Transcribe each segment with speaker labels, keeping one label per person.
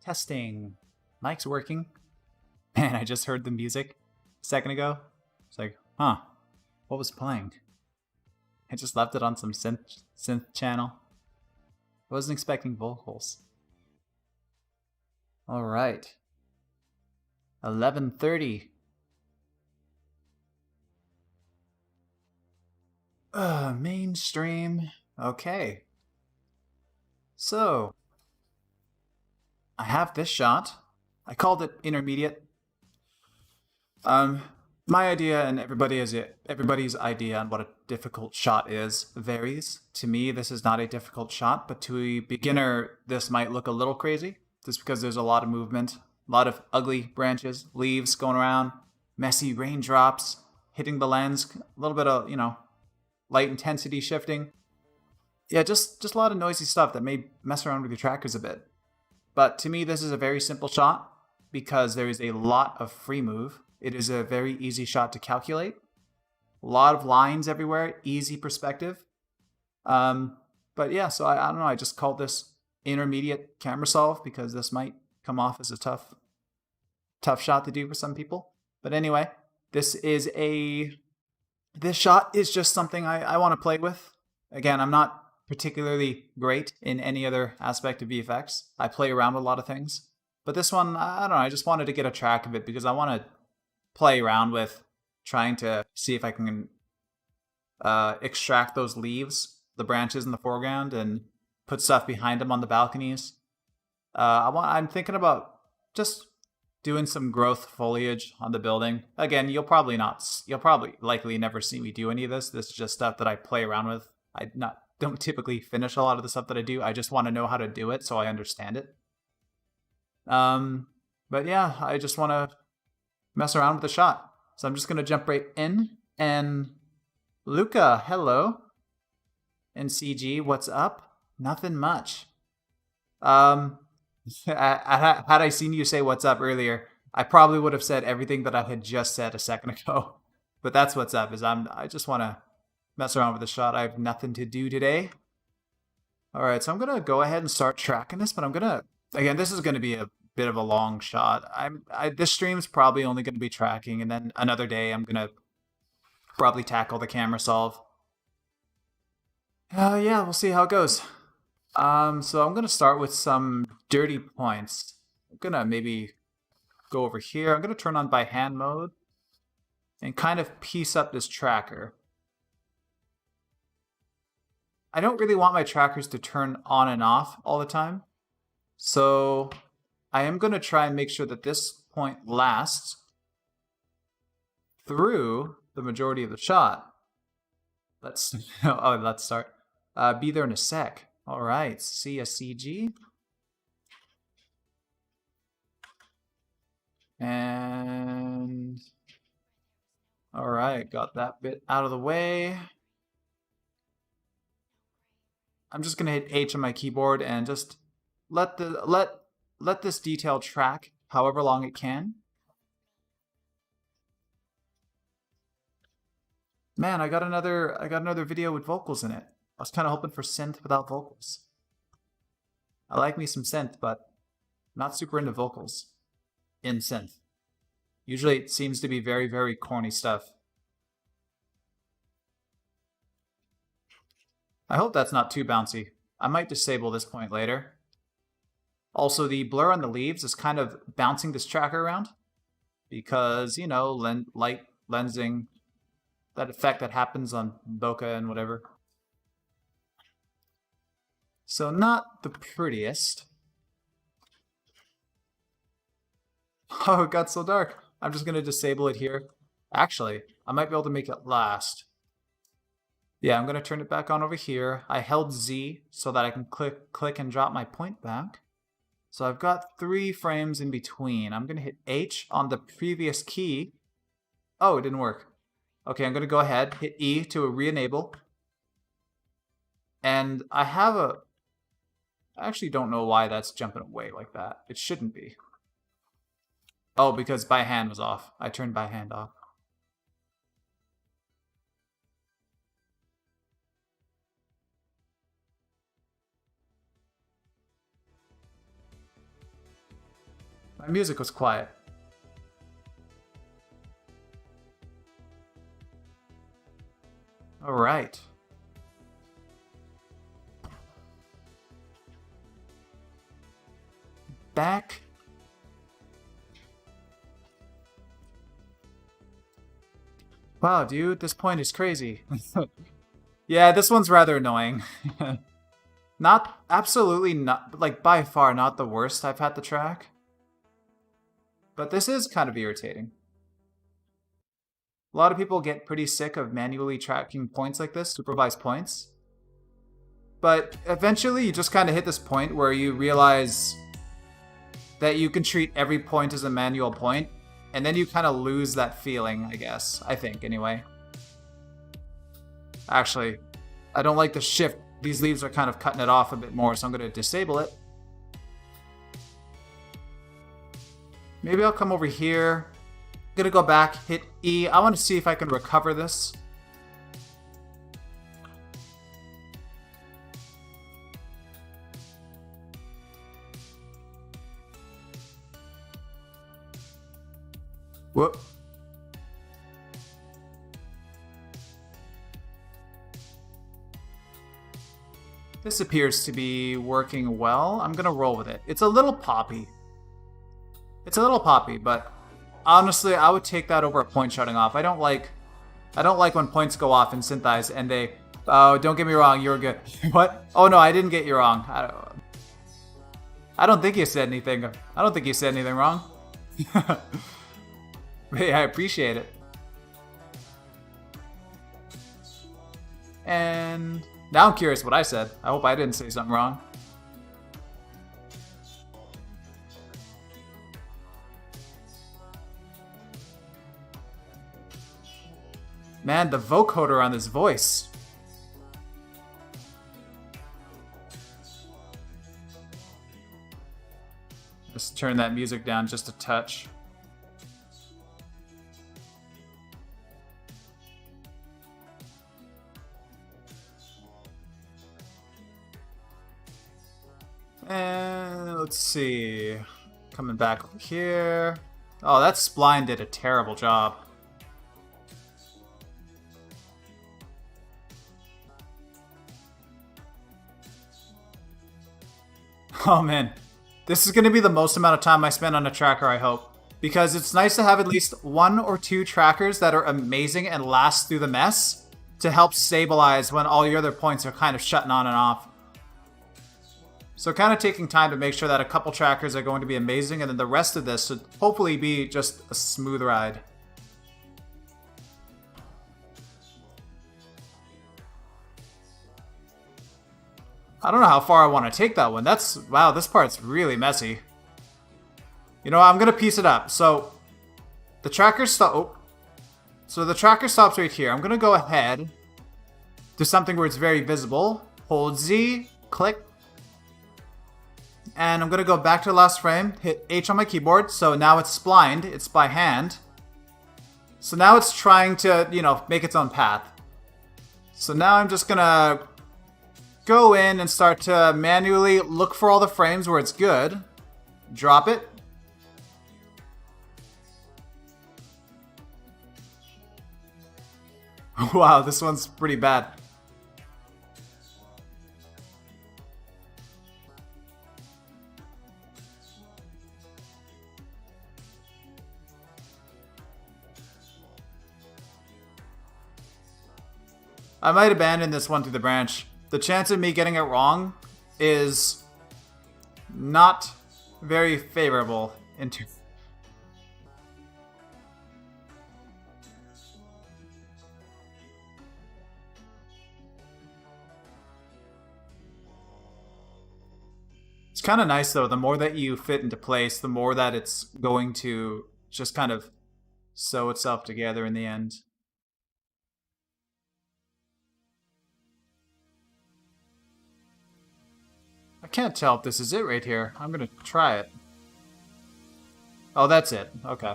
Speaker 1: Testing. Mic's working. Man, I just heard the music a second ago. It's like, huh, what was playing? I just left it on some synth channel. I wasn't expecting vocals. All right. 11:30. Mainstream. Okay. So, I have this shot. I called it intermediate. My idea and everybody's idea on what a difficult shot is varies. To me, this is not a difficult shot, but to a beginner, this might look a little crazy, just because there's a lot of movement, a lot of ugly branches, leaves going around, messy raindrops hitting the lens, a little bit of, light intensity shifting. Yeah, just a lot of noisy stuff that may mess around with your trackers a bit. But to me, this is a very simple shot because there is a lot of free move. It is a very easy shot to calculate. A lot of lines everywhere, easy perspective. But yeah, so I don't know. I just called this intermediate camera solve because this might come off as a tough shot to do for some people. But anyway, this shot is just something I want to play with. Again, I'm not particularly great in any other aspect of VFX. I play around with a lot of things. But this one, I don't know, I just wanted to get a track of it because I want to play around with trying to see if I can extract those leaves, the branches in the foreground, and put stuff behind them on the balconies. I'm thinking about just doing some growth foliage on the building. Again, you'll probably likely never see me do any of this. This is just stuff that I play around with. I don't typically finish a lot of the stuff that I do. I just want to know how to do it so I understand it. But yeah, I just want to mess around with the shot. So I'm just going to jump right in. And Luca, hello. And CG, what's up? Nothing much. Had I seen you say what's up earlier, I probably would have said everything that I had just said a second ago. But that's what's up, I just want to mess around with the shot. I have nothing to do today. All right, so I'm going to go ahead and start tracking this, but again, this is going to be a bit of a long shot. This stream's probably only going to be tracking, and then another day I'm going to probably tackle the camera solve. Yeah, we'll see how it goes. So I'm going to start with some dirty points. I'm going to maybe go over here. I'm going to turn on by hand mode and kind of piece up this tracker. I don't really want my trackers to turn on and off all the time. So I am going to try and make sure that this point lasts through the majority of the shot. Let's start. Be there in a sec. All right, see a CG. And all right, got that bit out of the way. I'm just gonna hit H on my keyboard and just let this detail track however long it can. Man, I got another video with vocals in it. I was kind of hoping for synth without vocals. I like me some synth, but not super into vocals in synth. Usually it seems to be very, very corny stuff. I hope that's not too bouncy. I might disable this point later. Also, the blur on the leaves is kind of bouncing this tracker around because, light lensing, that effect that happens on bokeh and whatever. So not the prettiest. Oh, it got so dark. I'm just going to disable it here. Actually, I might be able to make it last. Yeah, I'm going to turn it back on over here. I held Z so that I can click and drop my point back. So I've got 3 frames in between. I'm going to hit H on the previous key. Oh, it didn't work. Okay, I'm going to go ahead, hit E to re-enable. And I actually don't know why that's jumping away like that. It shouldn't be. Oh, because by hand was off. I turned by hand off. My music was quiet. All right. Back. Wow, dude, this point is crazy. Yeah, this one's rather annoying. Not, absolutely not, like, by far not the worst I've had to track. But this is kind of irritating. A lot of people get pretty sick of manually tracking points like this, supervised points. But eventually you just kind of hit this point where you realize that you can treat every point as a manual point, and then you kind of lose that feeling, I guess. I think, anyway. Actually, I don't like the shift. These leaves are kind of cutting it off a bit more, so I'm going to disable it. Maybe I'll come over here. I'm going to go back, hit E. I want to see if I can recover this. Whoop. This appears to be working well. I'm gonna roll with it. It's a little poppy. It's a little poppy, but honestly, I would take that over a point shutting off. I don't like when points go off in SYNTHEYES and they. Oh, don't get me wrong. You're good. What? Oh no, I didn't get you wrong. I don't think you said anything. I don't think you said anything wrong. Hey, I appreciate it. And now I'm curious what I said. I hope I didn't say something wrong. Man, the vocoder on this voice. Just turn that music down just a touch. And let's see. Coming back over here. Oh, that spline did a terrible job. Oh man. This is going to be the most amount of time I spend on a tracker, I hope. Because it's nice to have at least 1 or 2 trackers that are amazing and last through the mess to help stabilize when all your other points are kind of shutting on and off. So kind of taking time to make sure that a couple trackers are going to be amazing, and then the rest of this should hopefully be just a smooth ride. I don't know how far I want to take that one. Wow, this part's really messy. You know, I'm going to piece it up. So the tracker So the tracker stops right here. I'm going to go ahead to something where it's very visible. Hold Z, click. And I'm going to go back to the last frame, hit H on my keyboard. So now it's splined, it's by hand. So now it's trying to, you know, make its own path. So now I'm just going to go in and start to manually look for all the frames where it's good. Drop it. Wow, this one's pretty bad. I might abandon this one through the branch. The chance of me getting it wrong is not very favorable into. It's kind of nice though, the more that you fit into place, the more that it's going to just kind of sew itself together in the end. I can't tell if this is it right here. I'm gonna try it. Oh, that's it. Okay.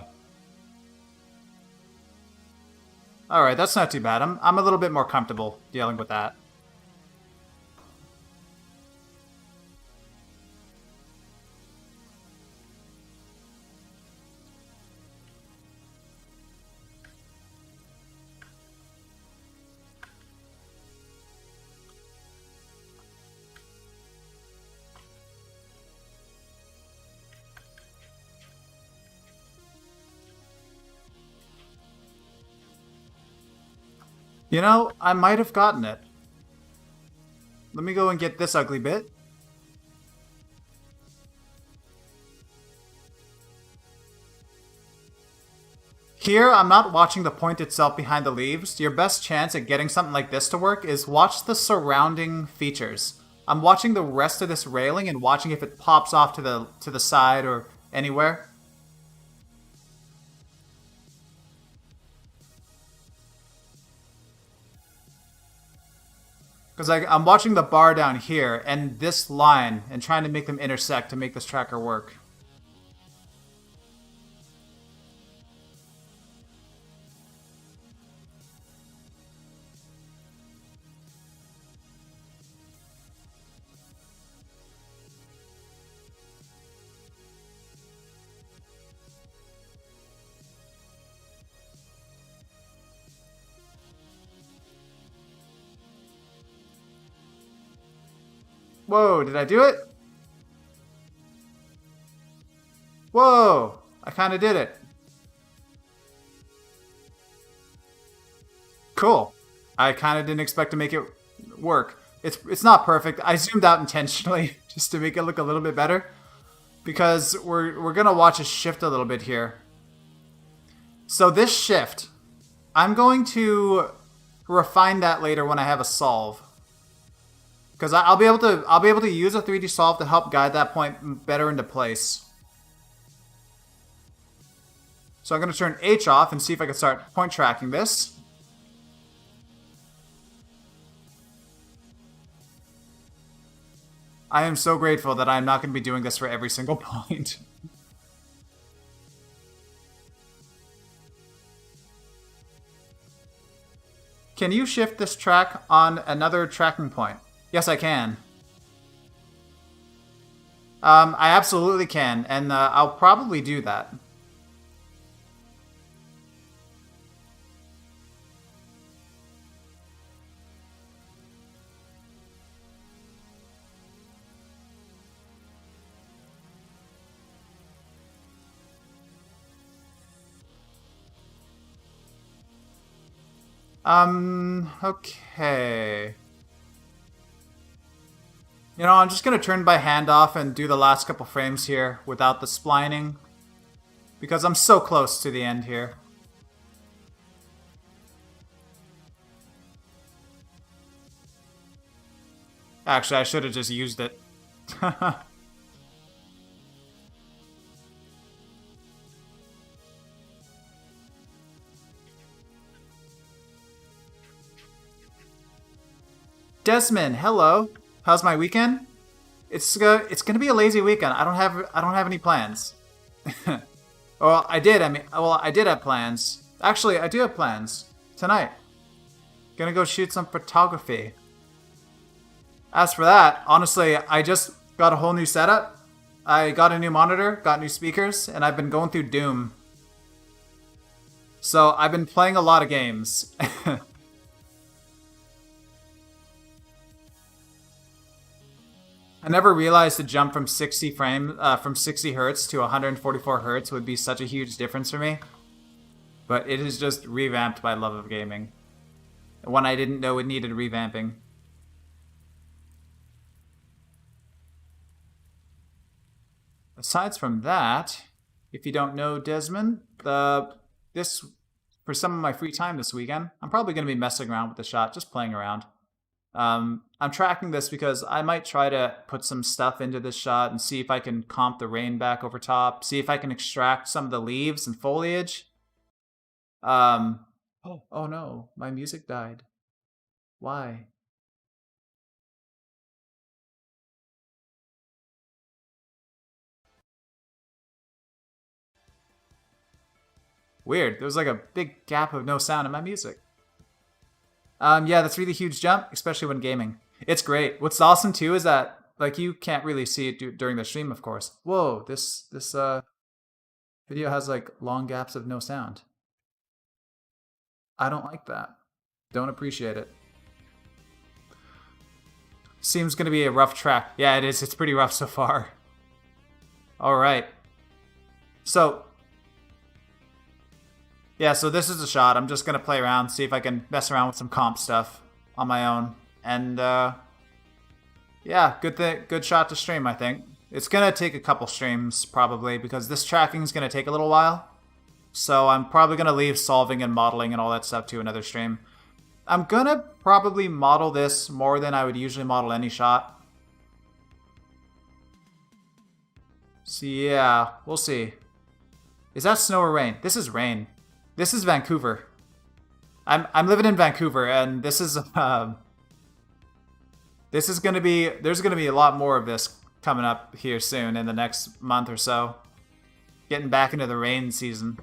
Speaker 1: Alright, that's not too bad. I'm a little bit more comfortable dealing with that. You know, I might have gotten it. Let me go and get this ugly bit. Here, I'm not watching the point itself behind the leaves. Your best chance at getting something like this to work is watch the surrounding features. I'm watching the rest of this railing and watching if it pops off to the side or anywhere. Because I'm watching the bar down here and this line and trying to make them intersect to make this tracker work. Whoa, did I do it? Whoa, I kind of did it. Cool. I kind of didn't expect to make it work. It's not perfect. I zoomed out intentionally just to make it look a little bit better because we're gonna watch it shift a little bit here. So this shift, I'm going to refine that later when I have a solve. Because I'll be able to use a 3D solve to help guide that point better into place. So I'm going to turn H off and see if I can start point tracking this. I am so grateful that I'm not going to be doing this for every single point. Can you shift this track on another tracking point? Yes, I can. I absolutely can, and I'll probably do that. Okay. You know, I'm just going to turn by hand off and do the last couple frames here without the splining. Because I'm so close to the end here. Actually, I should have just used it. Desmond, hello. How's my weekend? It's gonna be a lazy weekend. I don't have any plans. Well, I did. I did have plans. Actually, I do have plans tonight. Gonna go shoot some photography. As for that, honestly, I just got a whole new setup. I got a new monitor, got new speakers, and I've been going through Doom. So I've been playing a lot of games. I never realized the jump from 60 hertz to 144 hertz would be such a huge difference for me. But it has just revamped my love of gaming. One I didn't know it needed revamping. Aside from that, if you don't know Desmond, this for some of my free time this weekend, I'm probably going to be messing around with the shot, just playing around. I'm tracking this because I might try to put some stuff into this shot and see if I can comp the rain back over top, see if I can extract some of the leaves and foliage. Oh no, my music died. Why? Weird, there was like a big gap of no sound in my music. Yeah, that's a really huge jump, especially when gaming. It's great. What's awesome too is that like you can't really see it during the stream, of course. Whoa, this video has like long gaps of no sound. I don't like that. Don't appreciate it. Seems gonna be a rough track. Yeah, it is. It's pretty rough so far. All right. So Yeah, so this is a shot. I'm just gonna play around, see if I can mess around with some comp stuff on my own. And yeah, good shot to stream, I think. It's gonna take a couple streams probably because this tracking is gonna take a little while. So I'm probably gonna leave solving and modeling and all that stuff to another stream. I'm gonna probably model this more than I would usually model any shot. So yeah, we'll see. Is that snow or rain? This is rain. This is Vancouver. I'm living in Vancouver, and this is gonna be, there's gonna be a lot more of this coming up here soon in the next month or so. Getting back into the rain season.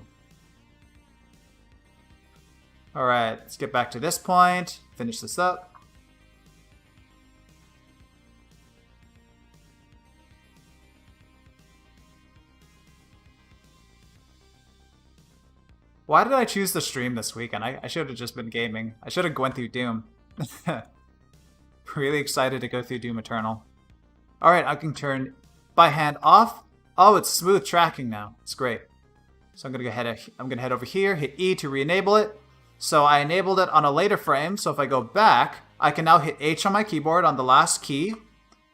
Speaker 1: All right, let's get back to this point. Finish this up. Why did I choose to stream this weekend? I should have just been gaming. I should have went through Doom. Really excited to go through Doom Eternal. Alright, I can turn by hand off. Oh, it's smooth tracking now. It's great. So I'm gonna head over here, hit E to re-enable it. So I enabled it on a later frame, so if I go back, I can now hit H on my keyboard on the last key,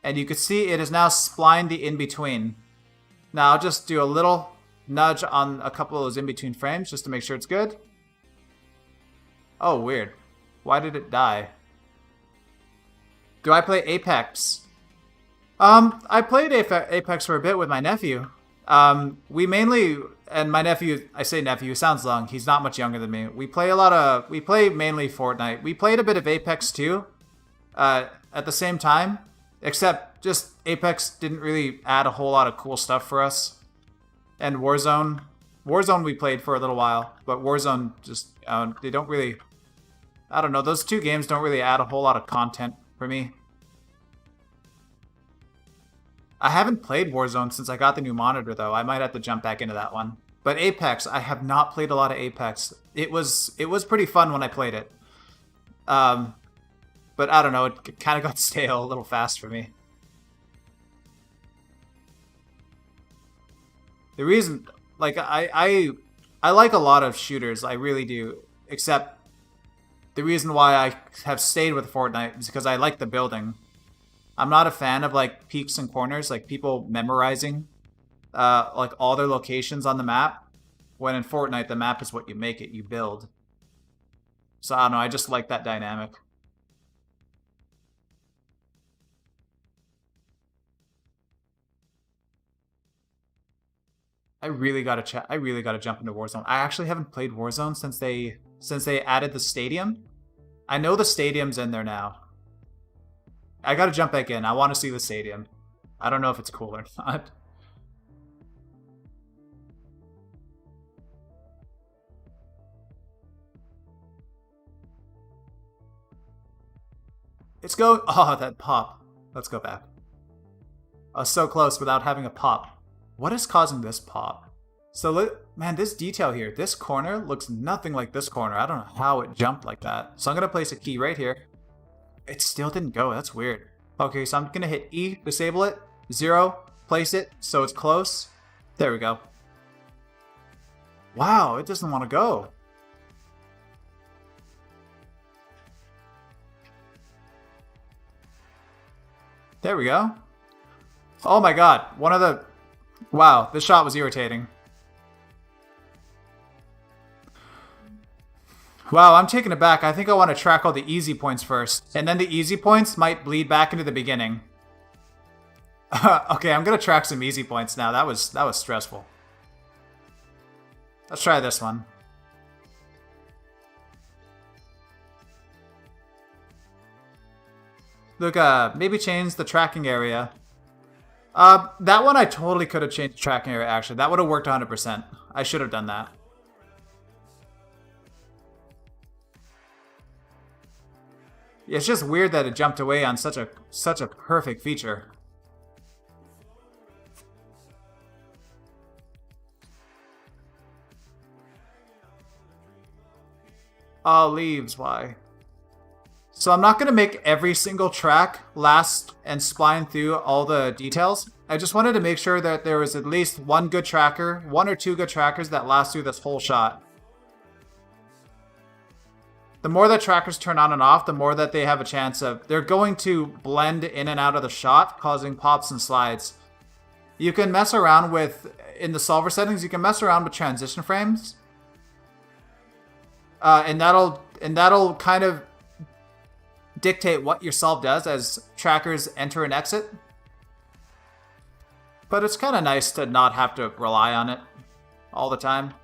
Speaker 1: and you can see it is now splined the in-between. Now I'll just do a little nudge on a couple of those in-between frames just to make sure it's good. Oh, weird. Why did it die? Do I play Apex? I played Apex for a bit with my nephew. We mainly, and my nephew, I say nephew, sounds young. He's not much younger than me. We play mainly Fortnite. We played a bit of Apex too, at the same time, except just Apex didn't really add a whole lot of cool stuff for us. And Warzone we played for a little while, but Warzone just, they don't really, I don't know, those two games don't really add a whole lot of content for me. I haven't played Warzone since I got the new monitor though. I might have to jump back into that one. But Apex, I have not played a lot of Apex. It was pretty fun when I played it. But I don't know, it kind of got stale a little fast for me. The reason, like, I like a lot of shooters, I really do, except the reason why I have stayed with Fortnite is because I like the building. I'm not a fan of, like, peaks and corners, like, people memorizing, like, all their locations on the map, when in Fortnite, the map is what you make it, you build. So, I don't know, I just like that dynamic. I really gotta jump into Warzone. I actually haven't played Warzone since they added the stadium. I know the stadium's in there now. I gotta jump back in. I want to see the stadium. I don't know if it's cool or not. It's going. Oh, that pop. Let's go back. I was so close without having a pop. What is causing this pop? So, man, this detail here, this corner looks nothing like this corner. I don't know how it jumped like that. So I'm going to place a key right here. It still didn't go. That's weird. Okay, so I'm going to hit E, disable it, 0, place it so it's close. There we go. Wow, it doesn't want to go. There we go. Oh my god, one of the... Wow, this shot was irritating. Wow, I'm taking it back. I think I want to track all the easy points first. And then the easy points might bleed back into the beginning. Okay, I'm going to track some easy points now. That was stressful. Let's try this one. Look, maybe change the tracking area. That one I totally could have changed the tracking area, actually. That would have worked 100%. I should have done that. It's just weird that it jumped away on such a perfect feature. Oh, leaves, why? So I'm not going to make every single track last and spline through all the details. I just wanted to make sure that there was at least one or two good trackers that last through this whole shot. The more that trackers turn on and off, the more that they have a chance of... They're going to blend in and out of the shot, causing pops and slides. You can mess around with... In the solver settings, you can mess around with transition frames. And that'll kind of dictate what your solve does as trackers enter and exit. But it's kind of nice to not have to rely on it all the time.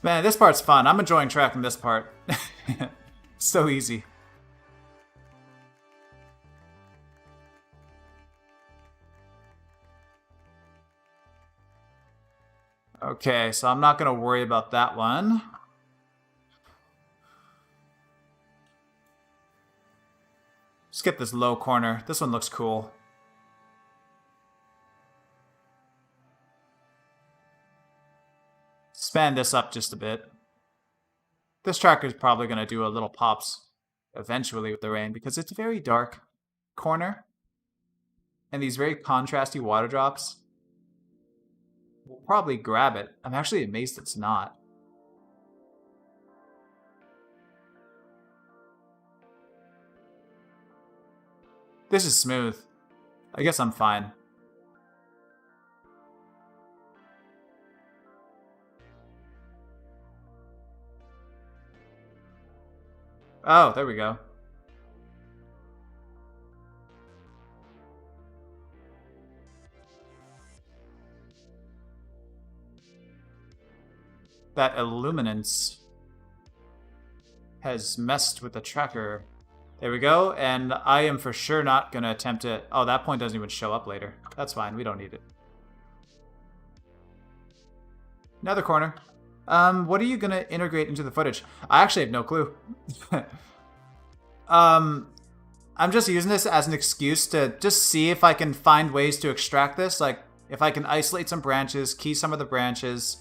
Speaker 1: Man, this part's fun. I'm enjoying tracking this part. So easy. Okay, so I'm not going to worry about that one. Let's get this low corner. This one looks cool. Span this up just a bit. This tracker is probably going to do a little pops eventually with the rain because it's a very dark corner. And these very contrasty water drops will probably grab it. I'm actually amazed it's not. This is smooth. I guess I'm fine. Oh, there we go. That illuminance has messed with the tracker. There we go, and I am for sure not going to attempt it. Oh, that point doesn't even show up later. That's fine, we don't need it. Another corner. What are you going to integrate into the footage? I actually have no clue. I'm just using this as an excuse to just see if I can find ways to extract this. Like, if I can isolate some branches, key some of the branches,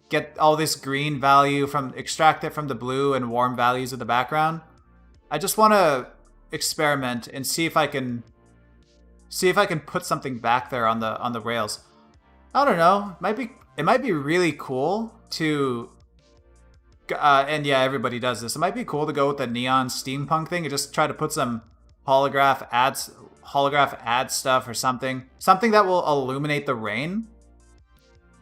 Speaker 1: get all this green value extract it from the blue and warm values of the background. I just want to experiment and see if I can put something back there on the rails. I don't know. It might be really cool to and yeah, everybody does this. It might be cool to go with the neon steampunk thing and just try to put some holograph ad stuff or something that will illuminate the rain.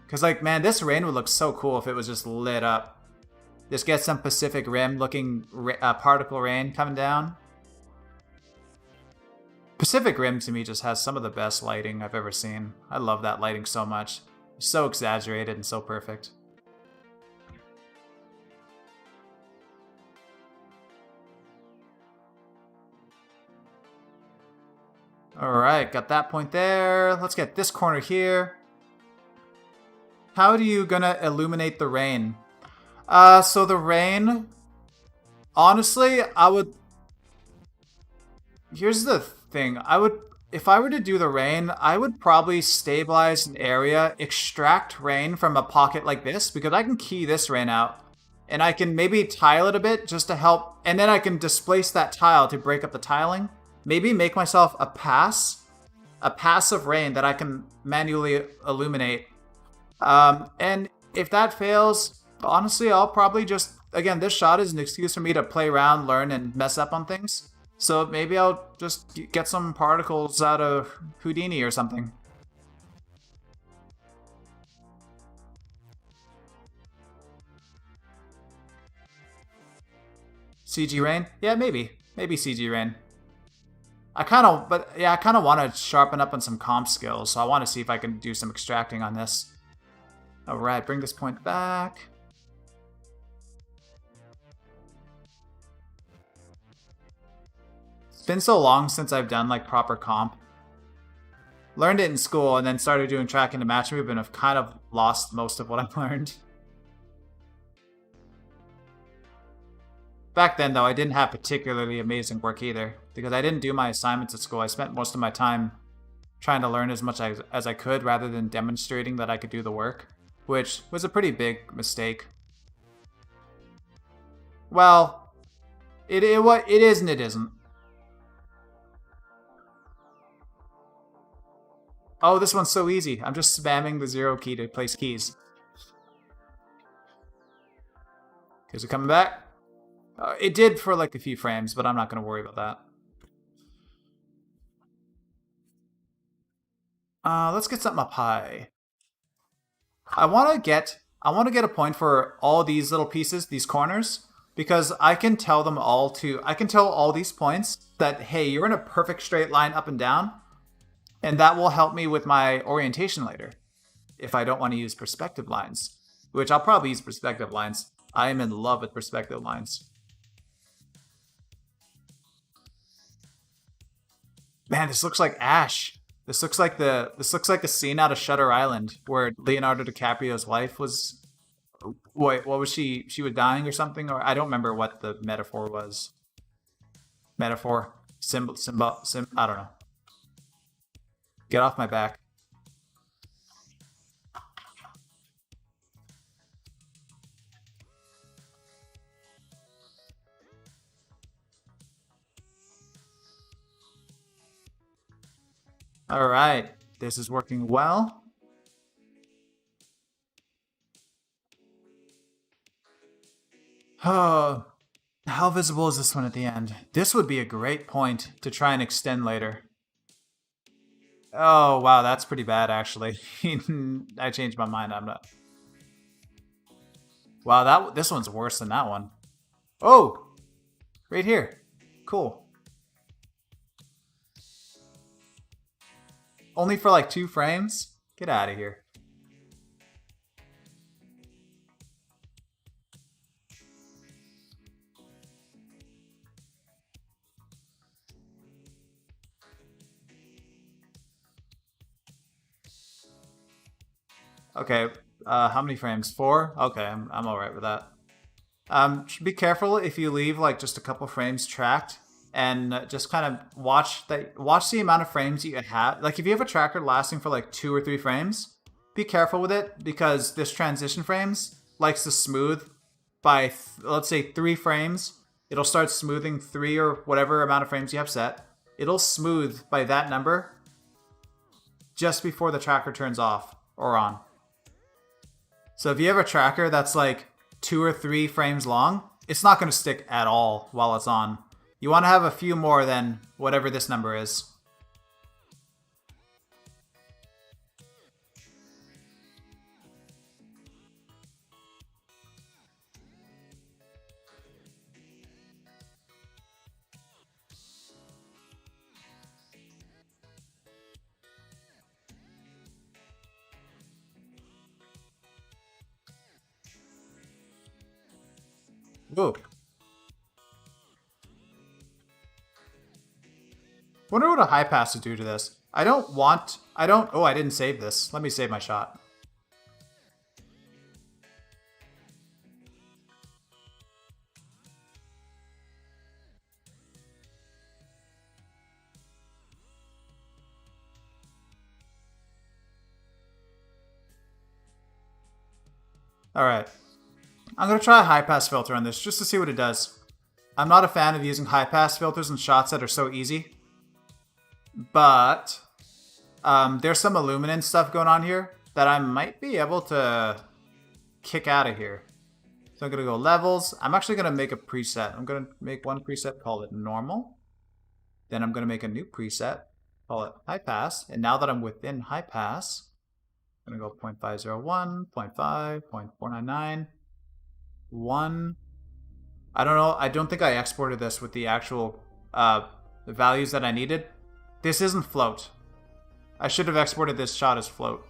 Speaker 1: Because, like, man, this rain would look so cool if it was just lit up. Just get some Pacific Rim looking particle rain coming down. Pacific Rim to me just has some of the best lighting I've ever seen. I love that lighting so much. It's so exaggerated and so perfect. Alright, got that point there. Let's get this corner here. How are you gonna illuminate the rain? So the rain, honestly, here's the thing. If I were to do the rain, I would probably stabilize an area, extract rain from a pocket like this, because I can key this rain out, and I can maybe tile it a bit just to help, and then I can displace that tile to break up the tiling. Maybe make myself a pass of rain that I can manually illuminate. And if that fails, honestly, I'll probably just, again, this shot is an excuse for me to play around, learn, and mess up on things. So maybe I'll just get some particles out of Houdini or something. CG rain? Yeah, maybe. Maybe CG rain. I kind of want to sharpen up on some comp skills, so I want to see if I can do some extracting on this. Alright, bring this point back. It's been so long since I've done like proper comp. Learned it in school and then started doing tracking to match movement. I've kind of lost most of what I've learned. Back then though, I didn't have particularly amazing work either, because I didn't do my assignments at school. I spent most of my time trying to learn as much as I could rather than demonstrating that I could do the work, which was a pretty big mistake. Well, it is and it isn't. Oh, this one's so easy. I'm just spamming the 0 key to place keys. Is it coming back? It did for like a few frames, but I'm not going to worry about that. Let's get something up high. I want to get a point for all these little pieces, these corners, because I can tell them all I can tell all these points that, hey, you're in a perfect straight line up and down, and that will help me with my orientation later. If I don't want to use perspective lines, which I'll probably use perspective lines. I am in love with perspective lines. Man, this looks like Ash. This looks like a scene out of Shutter Island where Leonardo DiCaprio's wife was. Wait, what was she? She was dying or something, or I don't remember what the metaphor was. Metaphor, symbol. I don't know. Get off my back. All right, this is working well. Oh, how visible is this one at the end? This would be a great point to try and extend later. Oh, wow, that's pretty bad, actually. I changed my mind. I'm not. Wow, this one's worse than that one. Oh, right here. Cool. Only for like 2 frames? Get out of here. Okay, how many frames? 4? Okay, I'm alright with that. Be careful if you leave like just a couple frames tracked, and just kind of watch the amount of frames you have. Like if you have a tracker lasting for like 2 or 3 frames, be careful with it, because this transition frames likes to smooth by let's say 3 frames. It'll start smoothing 3 or whatever amount of frames you have set. It'll smooth by that number just before the tracker turns off or on. So if you have a tracker that's like 2 or 3 frames long, it's not going to stick at all while it's on. You want to have a few more than whatever this number is. Whoa. Wonder what a high pass would do to this. Oh, I didn't save this. Let me save my shot. All right. I'm going to try a high pass filter on this just to see what it does. I'm not a fan of using high pass filters in shots that are so easy. But there's some illuminance stuff going on here that I might be able to kick out of here. So I'm going to go levels. I'm actually going to make a preset. I'm going to make one preset, call it normal. Then I'm going to make a new preset, call it high pass. And now that I'm within high pass, I'm going to go 0.501, 0.5, 0.499, 1. I don't know. I don't think I exported this with the actual the values that I needed. This isn't float. I should have exported this shot as float.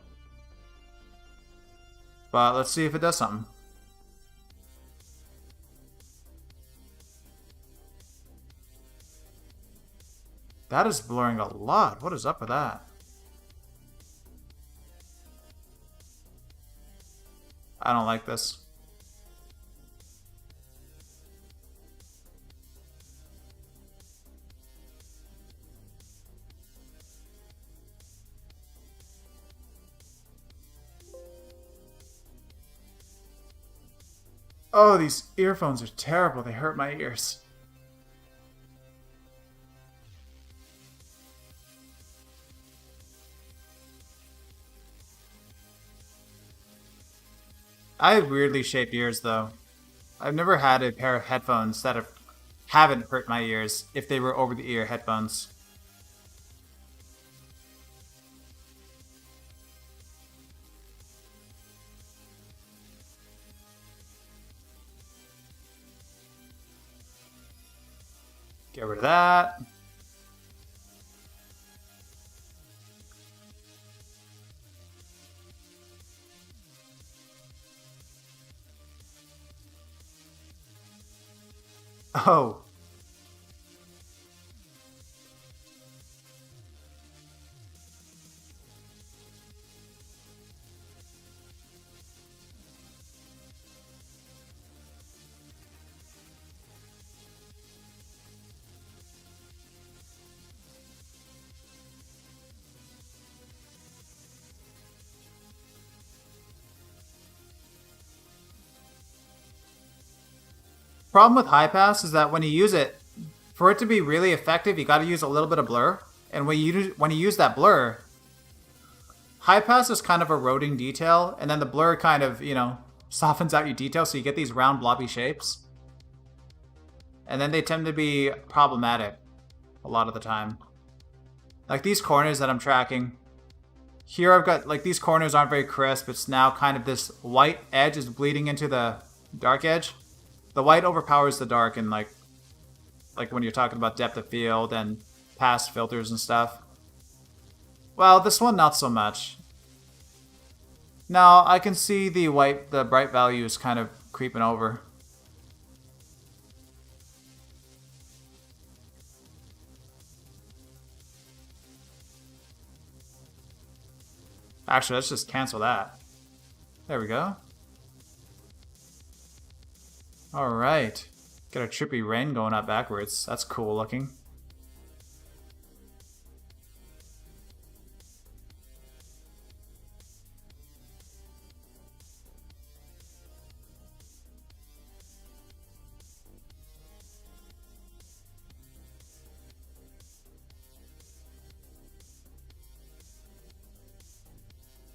Speaker 1: But let's see if it does something. That is blurring a lot. What is up with that? I don't like this. Oh, these earphones are terrible. They hurt my ears. I have weirdly shaped ears though. I've never had a pair of headphones that haven't hurt my ears if they were over the ear headphones. Get rid of that. Oh. Problem with high pass is that when you use it, for it to be really effective, you got to use a little bit of blur. And when you use that blur, high pass is kind of eroding detail, and then the blur kind of, softens out your detail, so you get these round blobby shapes. And then they tend to be problematic a lot of the time. Like these corners that I'm tracking. Here I've got, like, these corners aren't very crisp. It's now kind of this white edge is bleeding into the dark edge. The white overpowers the dark in like when you're talking about depth of field and pass filters and stuff. Well, this one not so much. Now I can see the bright values kind of creeping over. Actually, let's just cancel that. There we go. Alright. Got a trippy rain going up backwards. That's cool looking.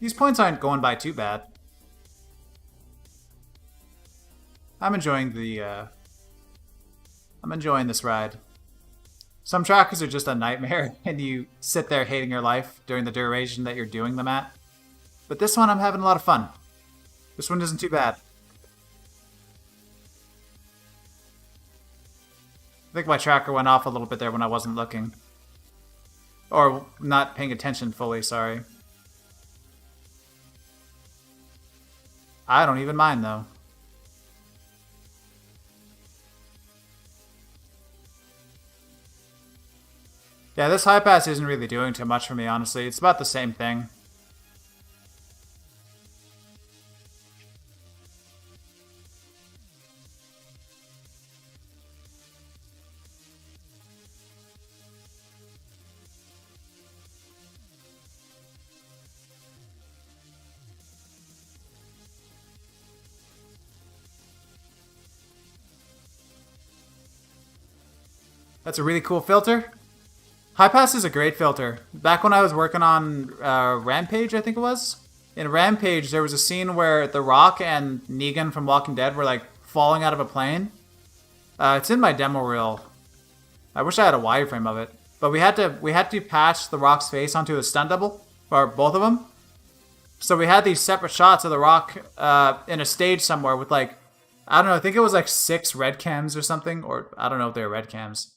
Speaker 1: These points aren't going by too bad. I'm enjoying this ride. Some trackers are just a nightmare, and you sit there hating your life during the duration that you're doing them at. But this one, I'm having a lot of fun. This one isn't too bad. I think my tracker went off a little bit there when I wasn't looking. Or not paying attention fully, sorry. I don't even mind, though. Yeah, this high pass isn't really doing too much for me, honestly. It's about the same thing. That's a really cool filter. High pass is a great filter. Back when I was working on Rampage, I think it was. In Rampage, there was a scene where The Rock and Negan from Walking Dead were like falling out of a plane. It's in my demo reel. I wish I had a wireframe of it. But we had to patch The Rock's face onto a stunt double, or both of them. So we had these separate shots of The Rock in a stage somewhere with like, I don't know, I think it was like 6 red cams or something, or I don't know if they were red cams.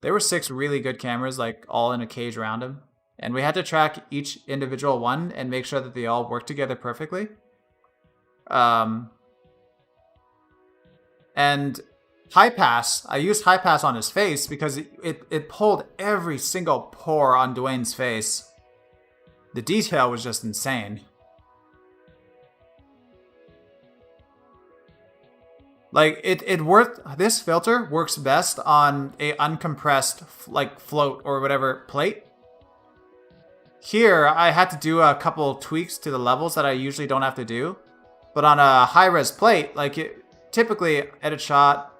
Speaker 1: There were 6 really good cameras, like, all in a cage around him. And we had to track each individual one and make sure that they all work together perfectly. And high pass, I used high pass on his face because it pulled every single pore on Dwayne's face. The detail was just insane. Like, this filter works best on a uncompressed, like, float or whatever plate. Here, I had to do a couple tweaks to the levels that I usually don't have to do. But on a high-res plate, like, typically, edit shot,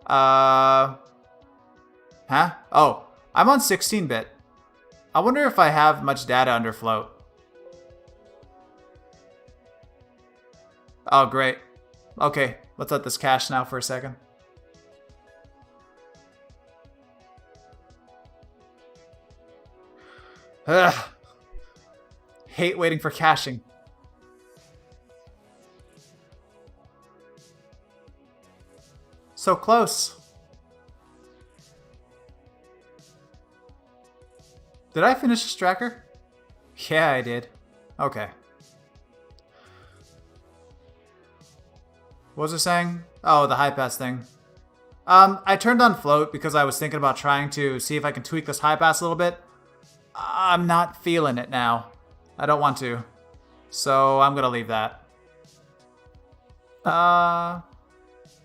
Speaker 1: Oh, I'm on 16-bit. I wonder if I have much data under float. Oh, great. Okay, let's let this cache now for a second. Ugh. Hate waiting for caching. So close. Did I finish this tracker? Yeah, I did. Okay. What was it saying? Oh, the high pass thing. I turned on float because I was thinking about trying to see if I can tweak this high pass a little bit. I'm not feeling it now. I don't want to. So I'm gonna leave that. Wow,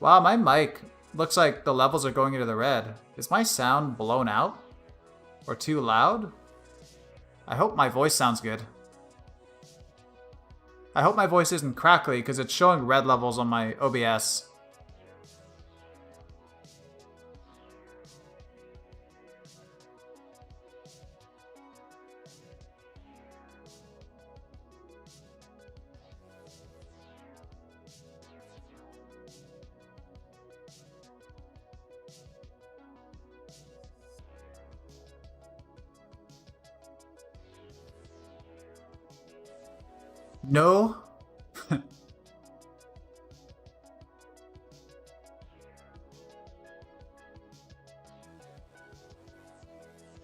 Speaker 1: my mic looks like the levels are going into the red. Is my sound blown out? Or too loud? I hope my voice sounds good. I hope my voice isn't crackly because it's showing red levels on my OBS. No.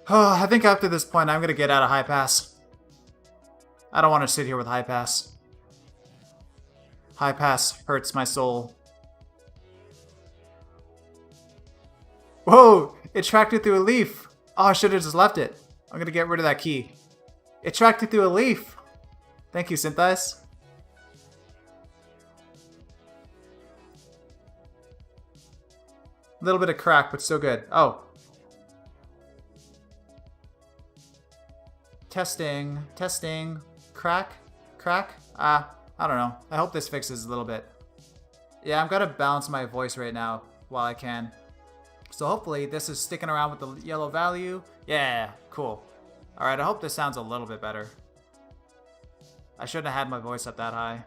Speaker 1: Oh, I think after this point, I'm going to get out of high pass. I don't want to sit here with high pass. High pass hurts my soul. Whoa! It tracked it through a leaf. Oh, I should have just left it. I'm going to get rid of that key. It tracked it through a leaf. Thank you, SYNTHEYES. A little bit of crack, but still good. Oh. Testing. Testing. Crack? Crack? I don't know. I hope this fixes a little bit. Yeah, I'm gonna balance my voice right now while I can. So hopefully this is sticking around with the yellow value. Yeah, cool. Alright, I hope this sounds a little bit better. I shouldn't have had my voice up that high.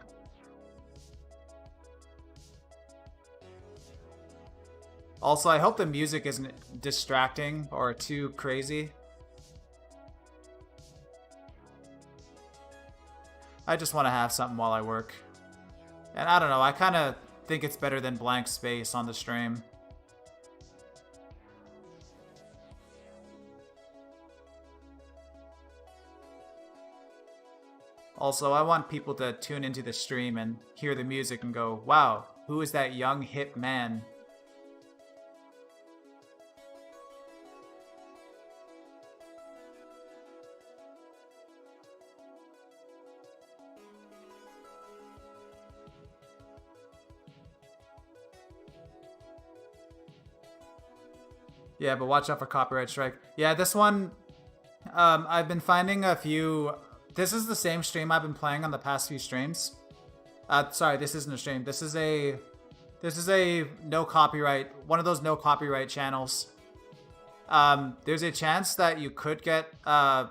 Speaker 1: Also, I hope the music isn't distracting or too crazy. I just want to have something while I work. And I don't know, I kind of think it's better than blank space on the stream. Also, I want people to tune into the stream and hear the music and go, wow, who is that young hip man? Yeah, but watch out for copyright strike. Yeah, this one, I've been finding a few. This is the same stream I've been playing on the past few streams. Sorry, this isn't a stream. This is a no copyright, one of those no copyright channels. There's a chance that you could get, the,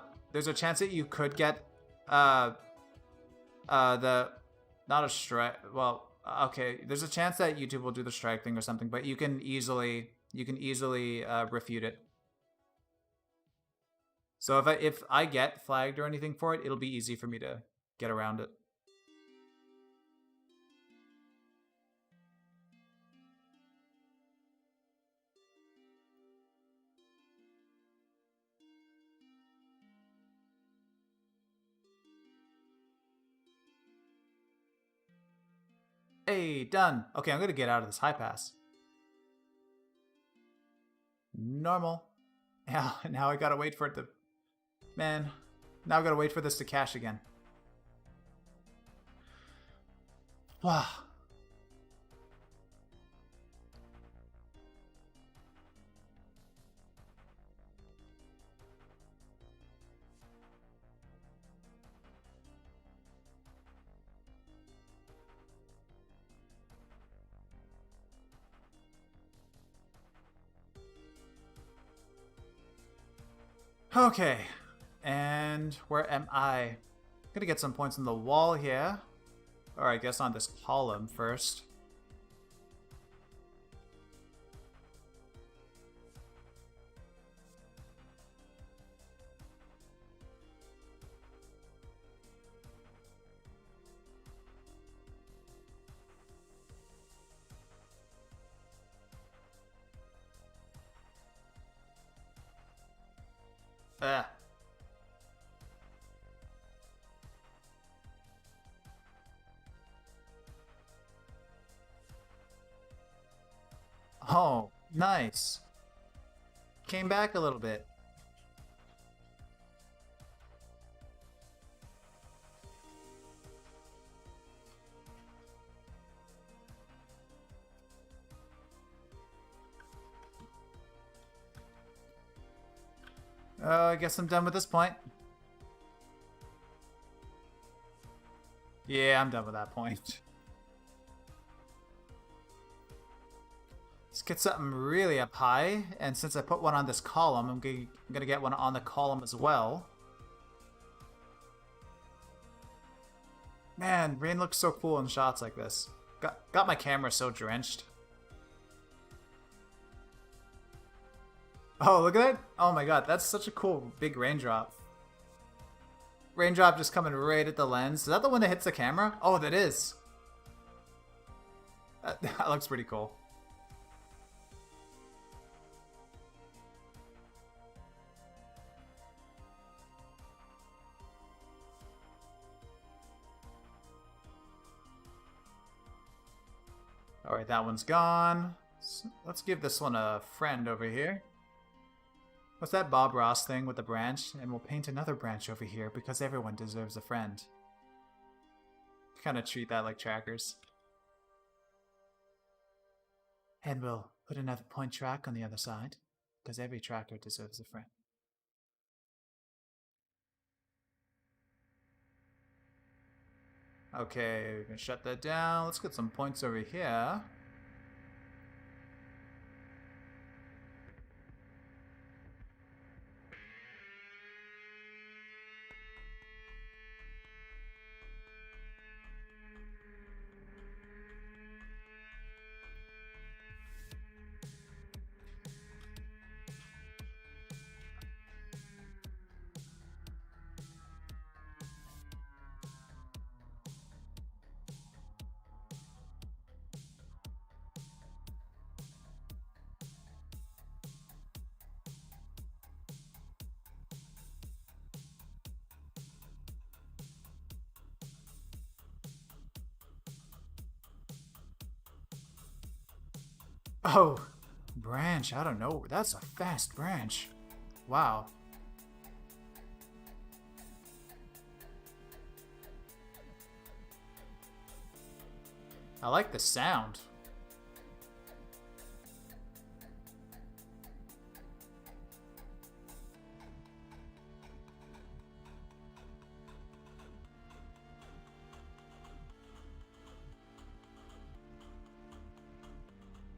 Speaker 1: not a strike, well, okay, there's a chance that YouTube will do the strike thing or something, but you can easily refute it. So if I get flagged or anything for it, it'll be easy for me to get around it. Hey, done. Okay, I'm gonna get out of this high pass. Normal. Yeah, now I gotta wait for it to... Man, now I gotta wait for this to cache again. Wow. Okay, and where am I? I'm gonna get some points on the wall here. Or I guess on this column first. Ugh. Oh, nice. Came back a little bit. I guess I'm done with this point. Yeah, I'm done with that point. Let's get something really up high, and since I put one on this column, I'm gonna get one on the column as well. Man, rain looks so cool in shots like this. Got my camera so drenched. Oh, look at that! Oh my god, that's such a cool big raindrop. Raindrop just coming right at the lens. Is that the one that hits the camera? Oh, that is. That looks pretty cool. Alright, that one's gone. So let's give this one a friend over here. What's that Bob Ross thing with the branch? And we'll paint another branch over here because everyone deserves a friend. Kind of treat that like trackers. And we'll put another point track on the other side because every tracker deserves a friend. Okay, we're gonna shut that down. Let's get some points over here. Oh, branch, I don't know. That's a fast branch. Wow. I like the sound.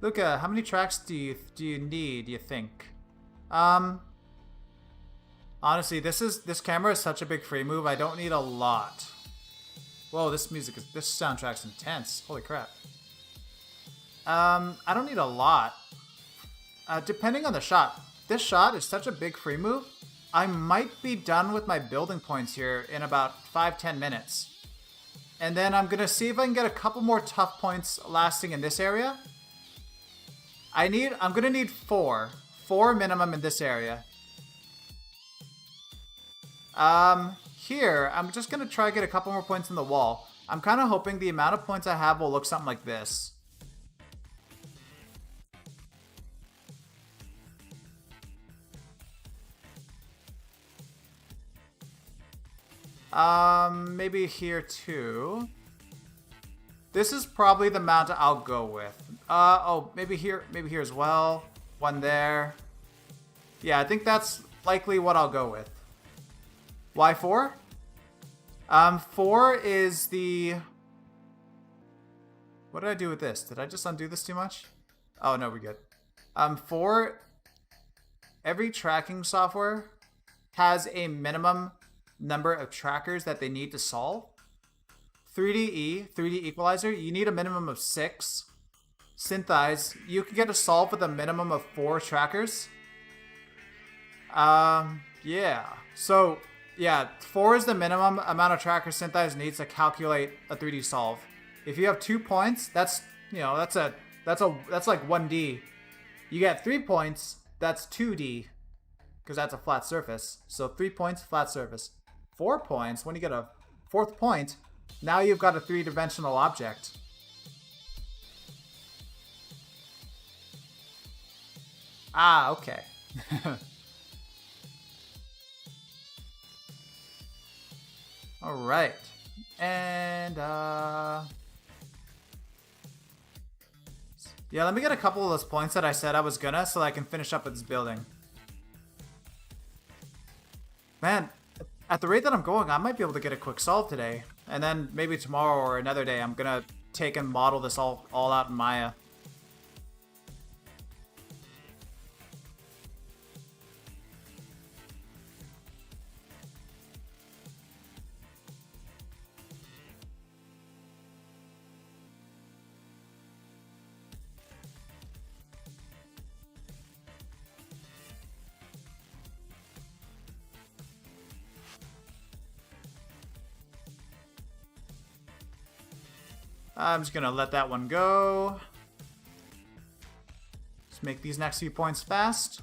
Speaker 1: Luca, how many tracks do you need, do you think? Honestly, this camera is such a big free move, I don't need a lot. Whoa, this soundtrack's intense. Holy crap. I don't need a lot. Depending on the shot. This shot is such a big free move, I might be done with my building points here in about 5-10 minutes. And then I'm gonna see if I can get a couple more tough points lasting in this area. I'm gonna need 4 minimum in this area. Here, I'm just gonna try to get a couple more points in the wall. I'm kind of hoping the amount of points I have will look something like this. Maybe here too. This is probably the amount I'll go with. Oh, maybe here as well. One there. Yeah, I think that's likely what I'll go with. Why 4? 4 is the... What did I do with this? Did I just undo this too much? Oh, no, we're good. 4... Every tracking software has a minimum number of trackers that they need to solve. 3D Equalizer, you need a minimum of 6. SYNTHEYES, you can get a solve with a minimum of 4 trackers. Yeah. So, yeah, 4 is the minimum amount of trackers SYNTHEYES needs to calculate a 3D solve. If you have 2 points, that's like 1D. You get 3 points, that's 2D. because that's a flat surface. So 3 points, flat surface. 4 points, when you get a fourth point, now you've got a three-dimensional object. Ah, okay. All right. And, yeah, let me get a couple of those points that I said I was gonna so that I can finish up with this building. Man, at the rate that I'm going, I might be able to get a quick solve today. And then maybe tomorrow or another day, I'm gonna take and model this all out in Maya. I'm just gonna let that one go. Let's make these next few points fast.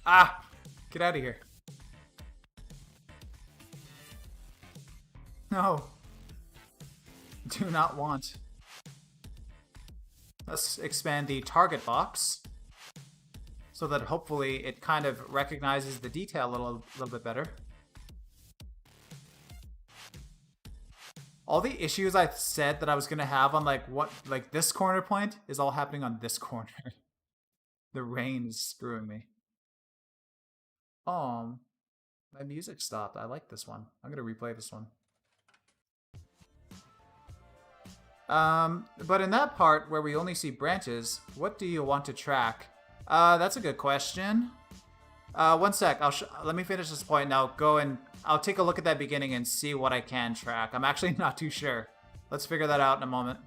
Speaker 1: Ah! Get out of here. No. Do not want. Let's expand the target box so that hopefully it kind of recognizes the detail a little bit better. All the issues I said that I was gonna have on like this corner point is all happening on this corner. The rain is screwing me. Oh, my music stopped. I like this one. I'm gonna replay this one. But in that part where we only see branches, what do you want to track? That's a good question. One sec. Let me finish this point and I'll go and I'll take a look at that beginning and see what I can track. I'm actually not too sure. Let's figure that out in a moment.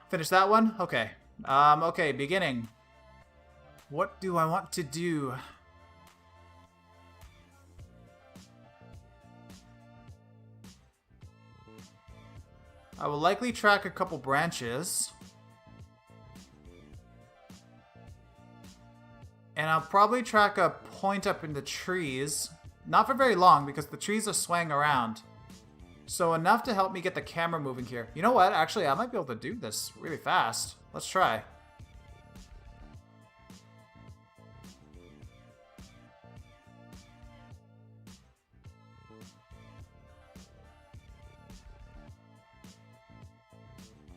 Speaker 1: Finish that one? Okay. Okay, beginning. What do I want to do? I will likely track a couple branches. And I'll probably track a point up in the trees. Not for very long, because the trees are swaying around. So enough to help me get the camera moving here. You know what? Actually, I might be able to do this really fast. Let's try.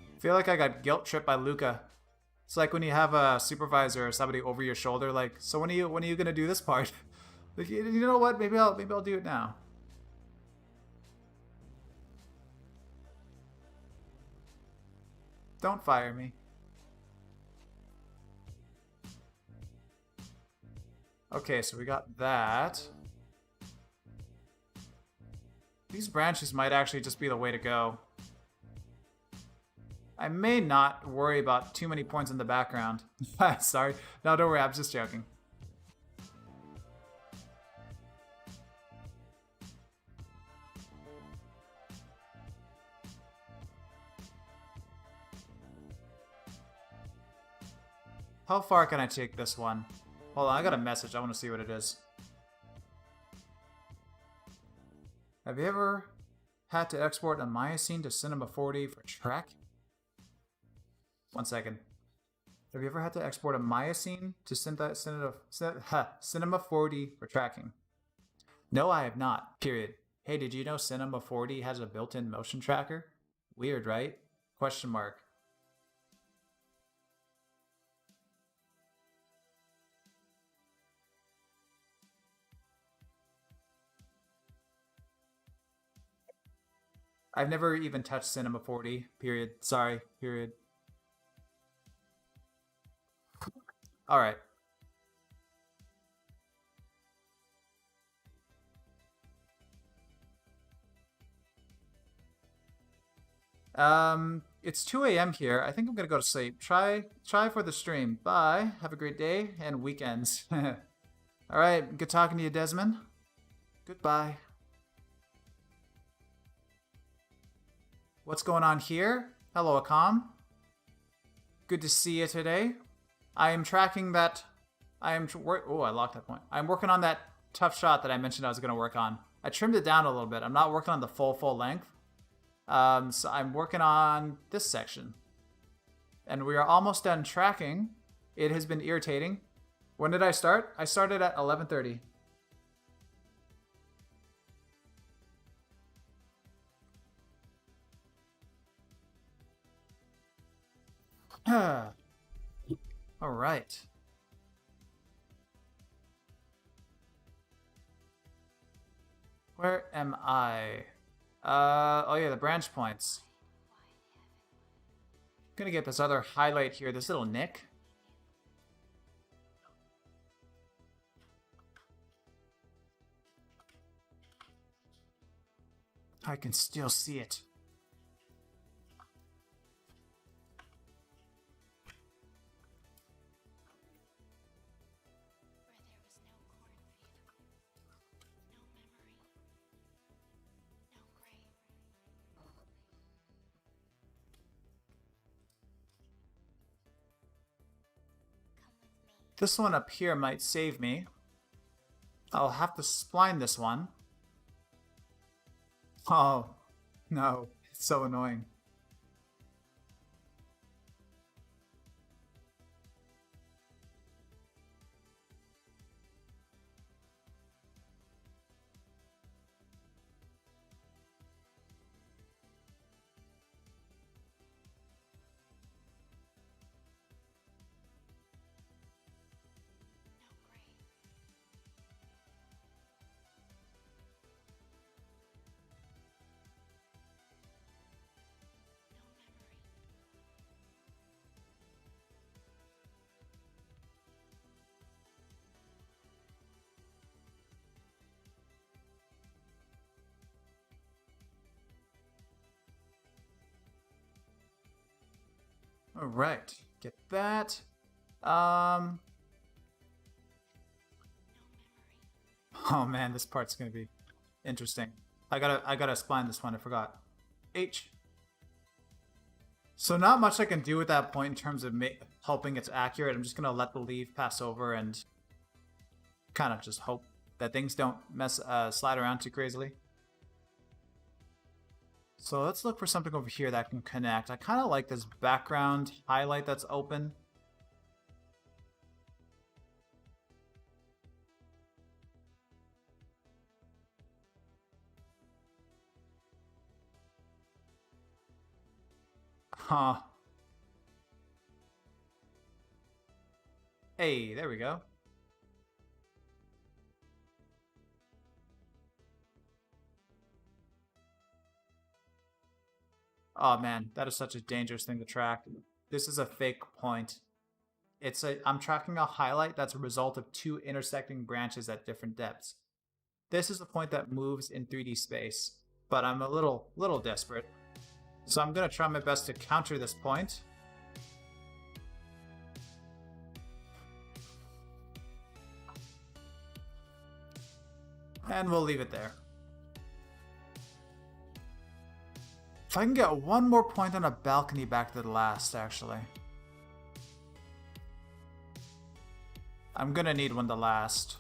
Speaker 1: I feel like I got guilt tripped by Luca. It's like when you have a supervisor or somebody over your shoulder, like, so when are you gonna do this part? Like, you know what? Maybe I'll do it now. Don't fire me. Okay, so we got that. These branches might actually just be the way to go. I may not worry about too many points in the background. Sorry. No, don't worry. I'm just joking. How far can I take this one? Hold on, I got a message. I want to see what it is. Have you ever had to export a Maya scene to Cinema 4D for track? One second. Have you ever had to export a Maya scene to Cinema 4D for tracking? No, I have not. Period. Hey, did you know Cinema 4D has a built-in motion tracker? Weird, right? Question mark. I've never even touched Cinema 4D. Period. Sorry. Period. All right. It's 2 a.m. here. I think I'm gonna go to sleep. Try for the stream. Bye. Have a great day and weekends. All right. Good talking to you, Desmond. Goodbye. What's going on here? Hello, Akam. Good to see you today. I am tracking that. Oh, I locked that point. I'm working on that tough shot that I mentioned I was going to work on. I trimmed it down a little bit. I'm not working on the full length. So I'm working on this section. And we are almost done tracking. It has been irritating. When did I start? I started at 11:30. All right. Where am I? Oh yeah, the branch points. Gonna get this other highlight here, this little nick. I can still see it. This one up here might save me. I'll have to spline this one. Oh, no. It's so annoying. All right, get that. Oh man, this part's gonna be interesting. I gotta spline this one. I forgot. H. So not much I can do at that point in terms of hoping it's accurate. I'm just gonna let the leaf pass over and kind of just hope that things don't slide around too crazily. So let's look for something over here that can connect. I kind of like this background highlight that's open. Huh. Hey, there we go. Oh man, that is such a dangerous thing to track. This is a fake point. I'm tracking a highlight that's a result of two intersecting branches at different depths. This is a point that moves in 3D space, but I'm a little desperate. So I'm gonna try my best to counter this point. And we'll leave it there. If I can get one more point on a balcony back to the last, actually. I'm gonna need one to last.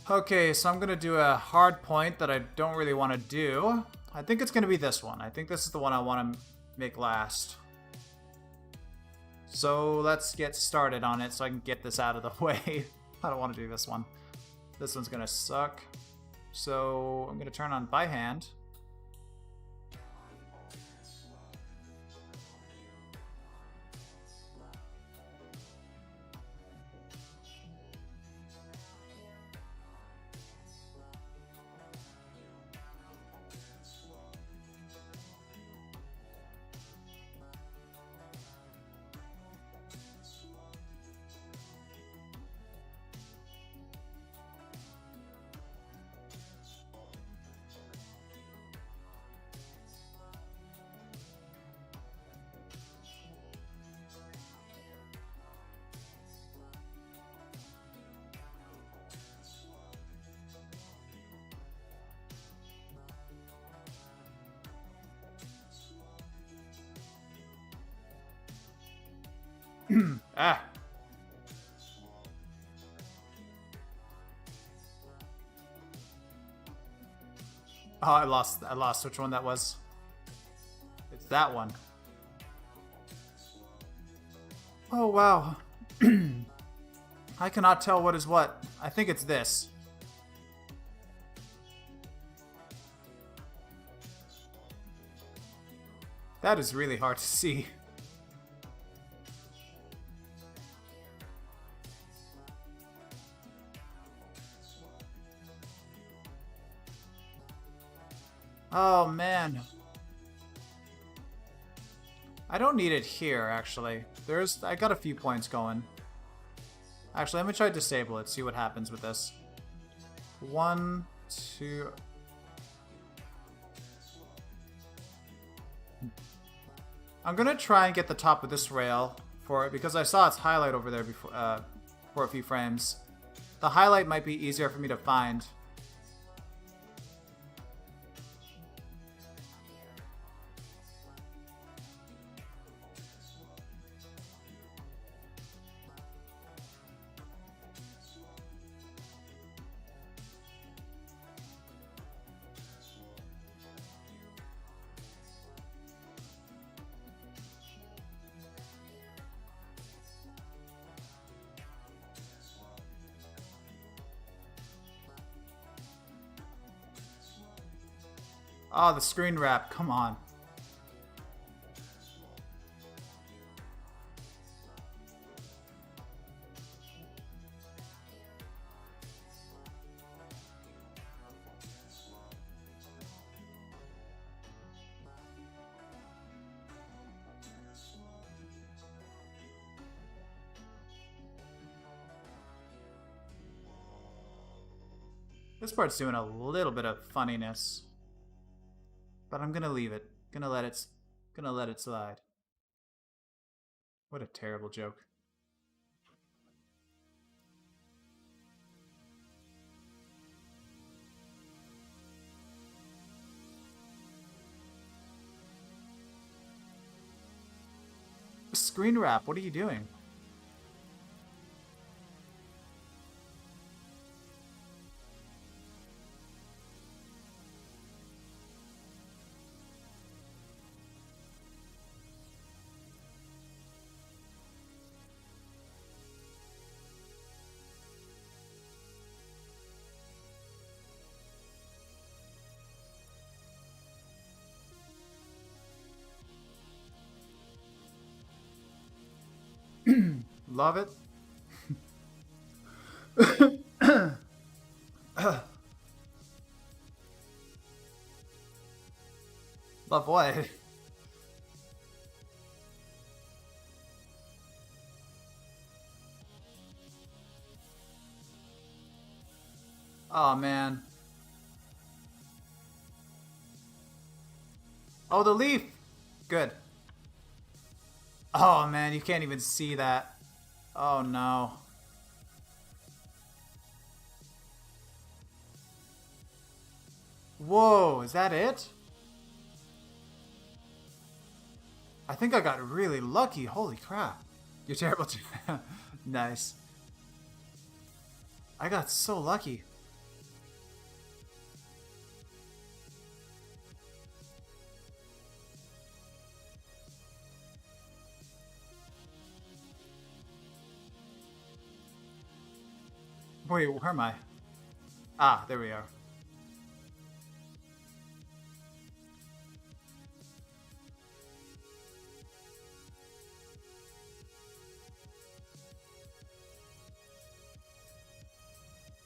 Speaker 1: Okay, so I'm gonna do a hard point that I don't really want to do. I think it's gonna be this one. I think this is the one I want to make last. So let's get started on it so I can get this out of the way. I don't want to do this one. This one's gonna suck. So I'm gonna turn on by hand. Ah. Oh, I lost which one that was. It's that one. Oh, wow. I cannot tell what is what. I think it's this. That is really hard to see. Oh, man. I don't need it here, actually. I got a few points going. Actually, let me try to disable it, see what happens with this. 1, 2... I'm gonna try and get the top of this rail for it, because I saw its highlight over there before, for a few frames. The highlight might be easier for me to find. Oh, the screen wrap, come on. This part's doing a little bit of funniness. But I'm gonna leave it. Gonna let it slide. What a terrible joke. Screen wrap, what are you doing? Love it. Love what? Oh, man. Oh, the leaf! Good. Oh, man, you can't even see that. Oh, no. Whoa, is that it? I think I got really lucky. Holy crap. You're terrible too. Nice. I got so lucky. Wait, where am I? Ah, there we are.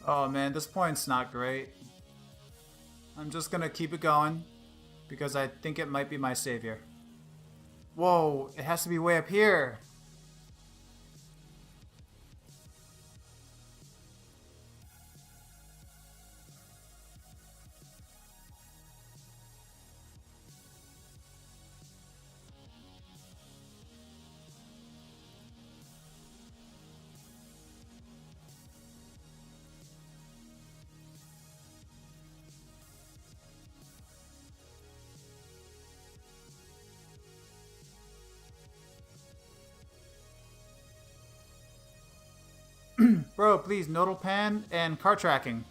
Speaker 1: Oh man, this point's not great. I'm just gonna keep it going because I think it might be my savior. Whoa, it has to be way up here. Bro, please, nodal pan and car tracking.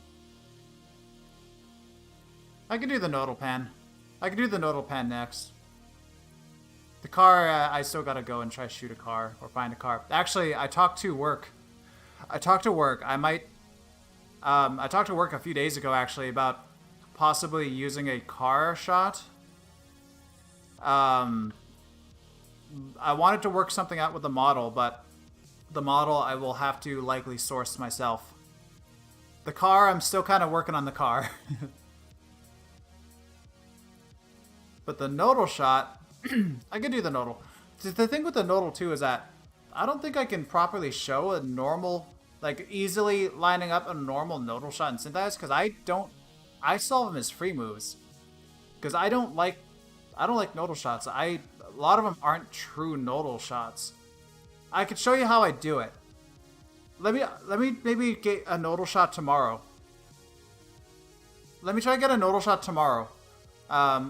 Speaker 1: I can do the nodal pan. I can do the nodal pan next. The car, I still gotta go and try to shoot a car or find a car. Actually, I talked to work. I talked to work. I talked to work a few days ago actually about possibly using a car shot. I wanted to work something out with the model, but the model I will have to likely source myself. The car, I'm still kind of working on the car. But the nodal shot, I can do the nodal. The thing with the nodal too is that I don't think I can properly show a normal, like easily lining up a normal nodal shot in SYNTHEYES because I solve them as free moves. Because I don't like nodal shots. A lot of them aren't true nodal shots. I could show you how I do it. Let me maybe get a nodal shot tomorrow. Let me try to get a nodal shot tomorrow.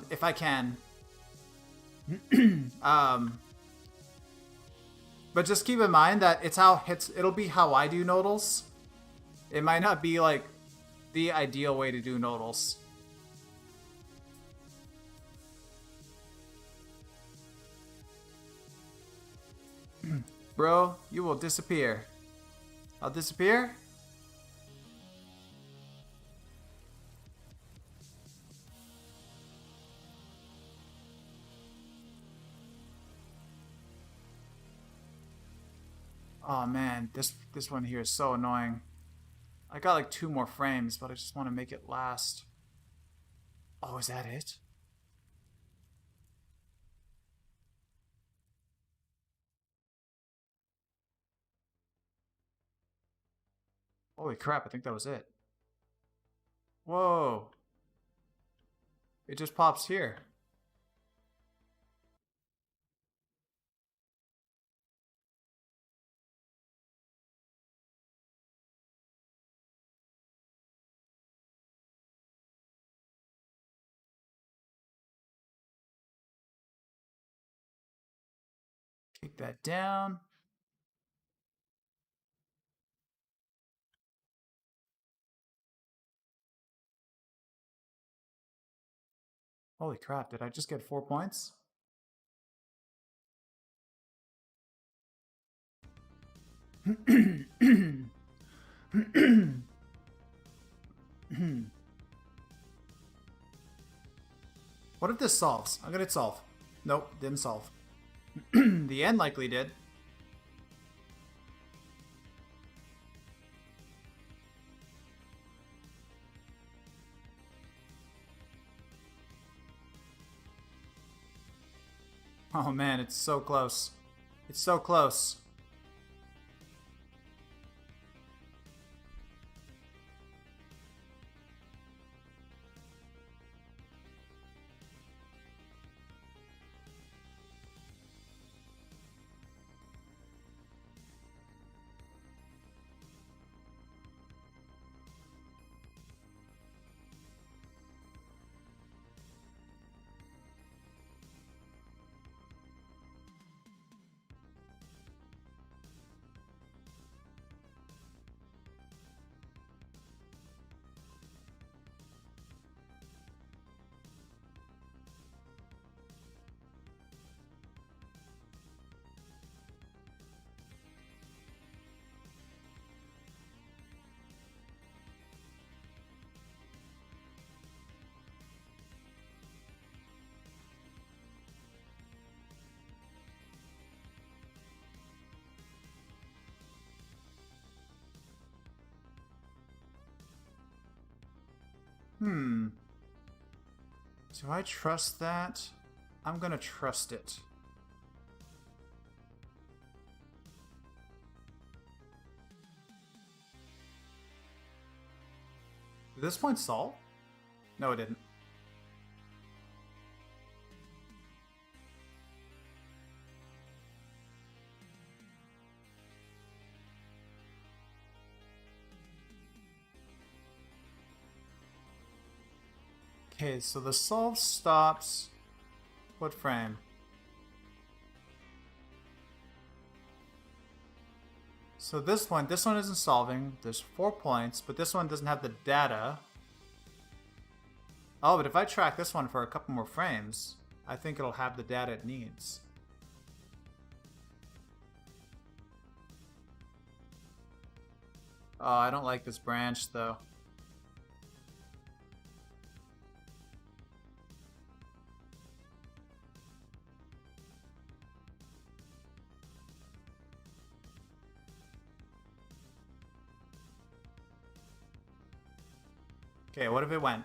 Speaker 1: If I can. But just keep in mind that it'll be how I do nodals. It might not be like the ideal way to do nodals. Bro, you will disappear. I'll disappear? Oh man, this one here is so annoying. I got like 2 more frames, but I just want to make it last. Oh, is that it? Holy crap, I think that was it. Whoa. It just pops here. Take that down. Holy crap, did I just get 4 points? What if this solves? I'm gonna solve. Nope, didn't solve. The end likely did. Oh man, it's so close. It's so close. Do I trust that? I'm gonna trust it. Did this point solve? No, it didn't. Okay, so the solve stops. What frame? So this one isn't solving. There's 4 points, but this one doesn't have the data. Oh, but if I track this one for a couple more frames, I think it'll have the data it needs. Oh, I don't like this branch, though. Okay, what if it went?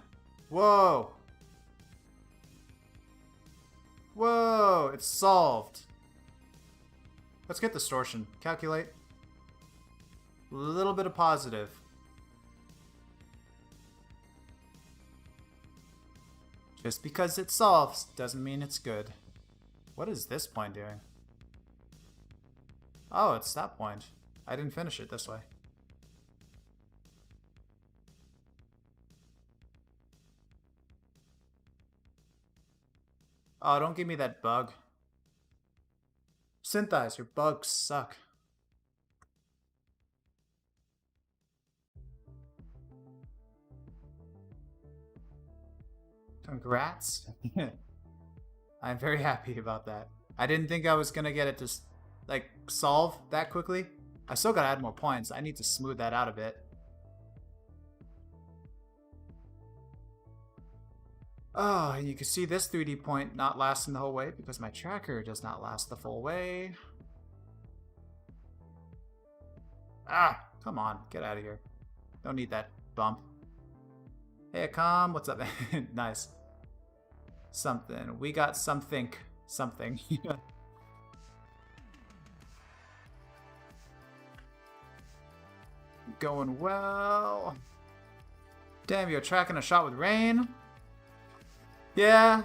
Speaker 1: Whoa! Whoa! It's solved. Let's get distortion. Calculate. A little bit of positive. Just because it solves doesn't mean it's good. What is this point doing? Oh, it's that point. I didn't finish it this way. Oh, don't give me that bug. SYNTHEYES, your bugs suck. Congrats. I'm very happy about that. I didn't think I was gonna get it to, like, solve that quickly. I still gotta add more points. I need to smooth that out a bit. Oh, and you can see this 3D point not lasting the whole way because my tracker does not last the full way. Ah, come on, get out of here. Don't need that bump. Hey, Akam, what's up? Nice. Something. We got something. Something. Going well. Damn, you're tracking a shot with rain? Yeah.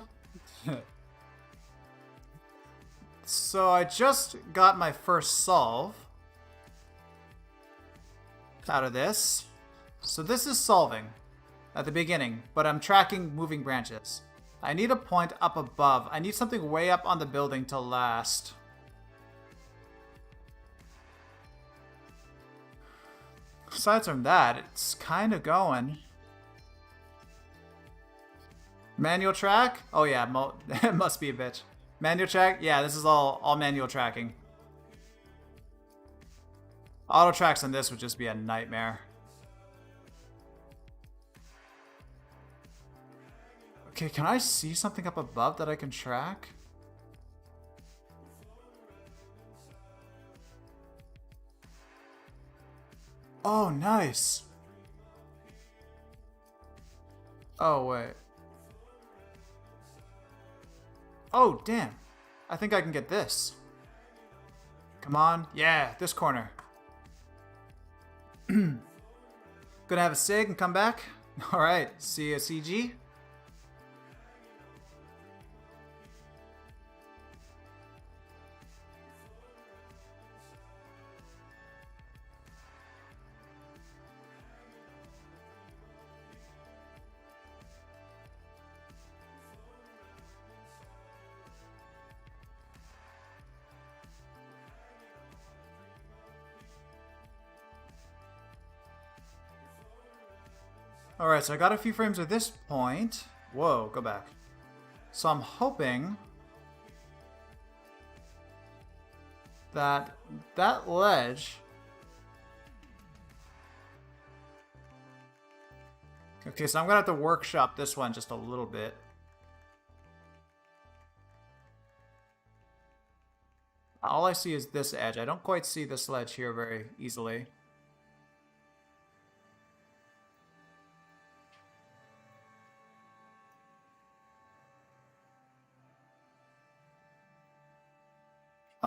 Speaker 1: So I just got my first solve out of this. So this is solving at the beginning, but I'm tracking moving branches. I need a point up above. I need something way up on the building to last. Aside from that, it's kind of going. Manual track? Oh yeah, it must be a bitch. Manual track? Yeah, this is all manual tracking. Auto tracks on this would just be a nightmare. Okay, can I see something up above that I can track? Oh, nice. Oh, wait. Oh, damn. I think I can get this. Come on. Yeah, this corner. Gonna have a cig and come back? Alright, see you, CG. Alright, so I got a few frames at this point. Whoa, go back. So I'm hoping that that ledge... Okay, so I'm gonna have to workshop this one just a little bit. All I see is this edge. I don't quite see this ledge here very easily.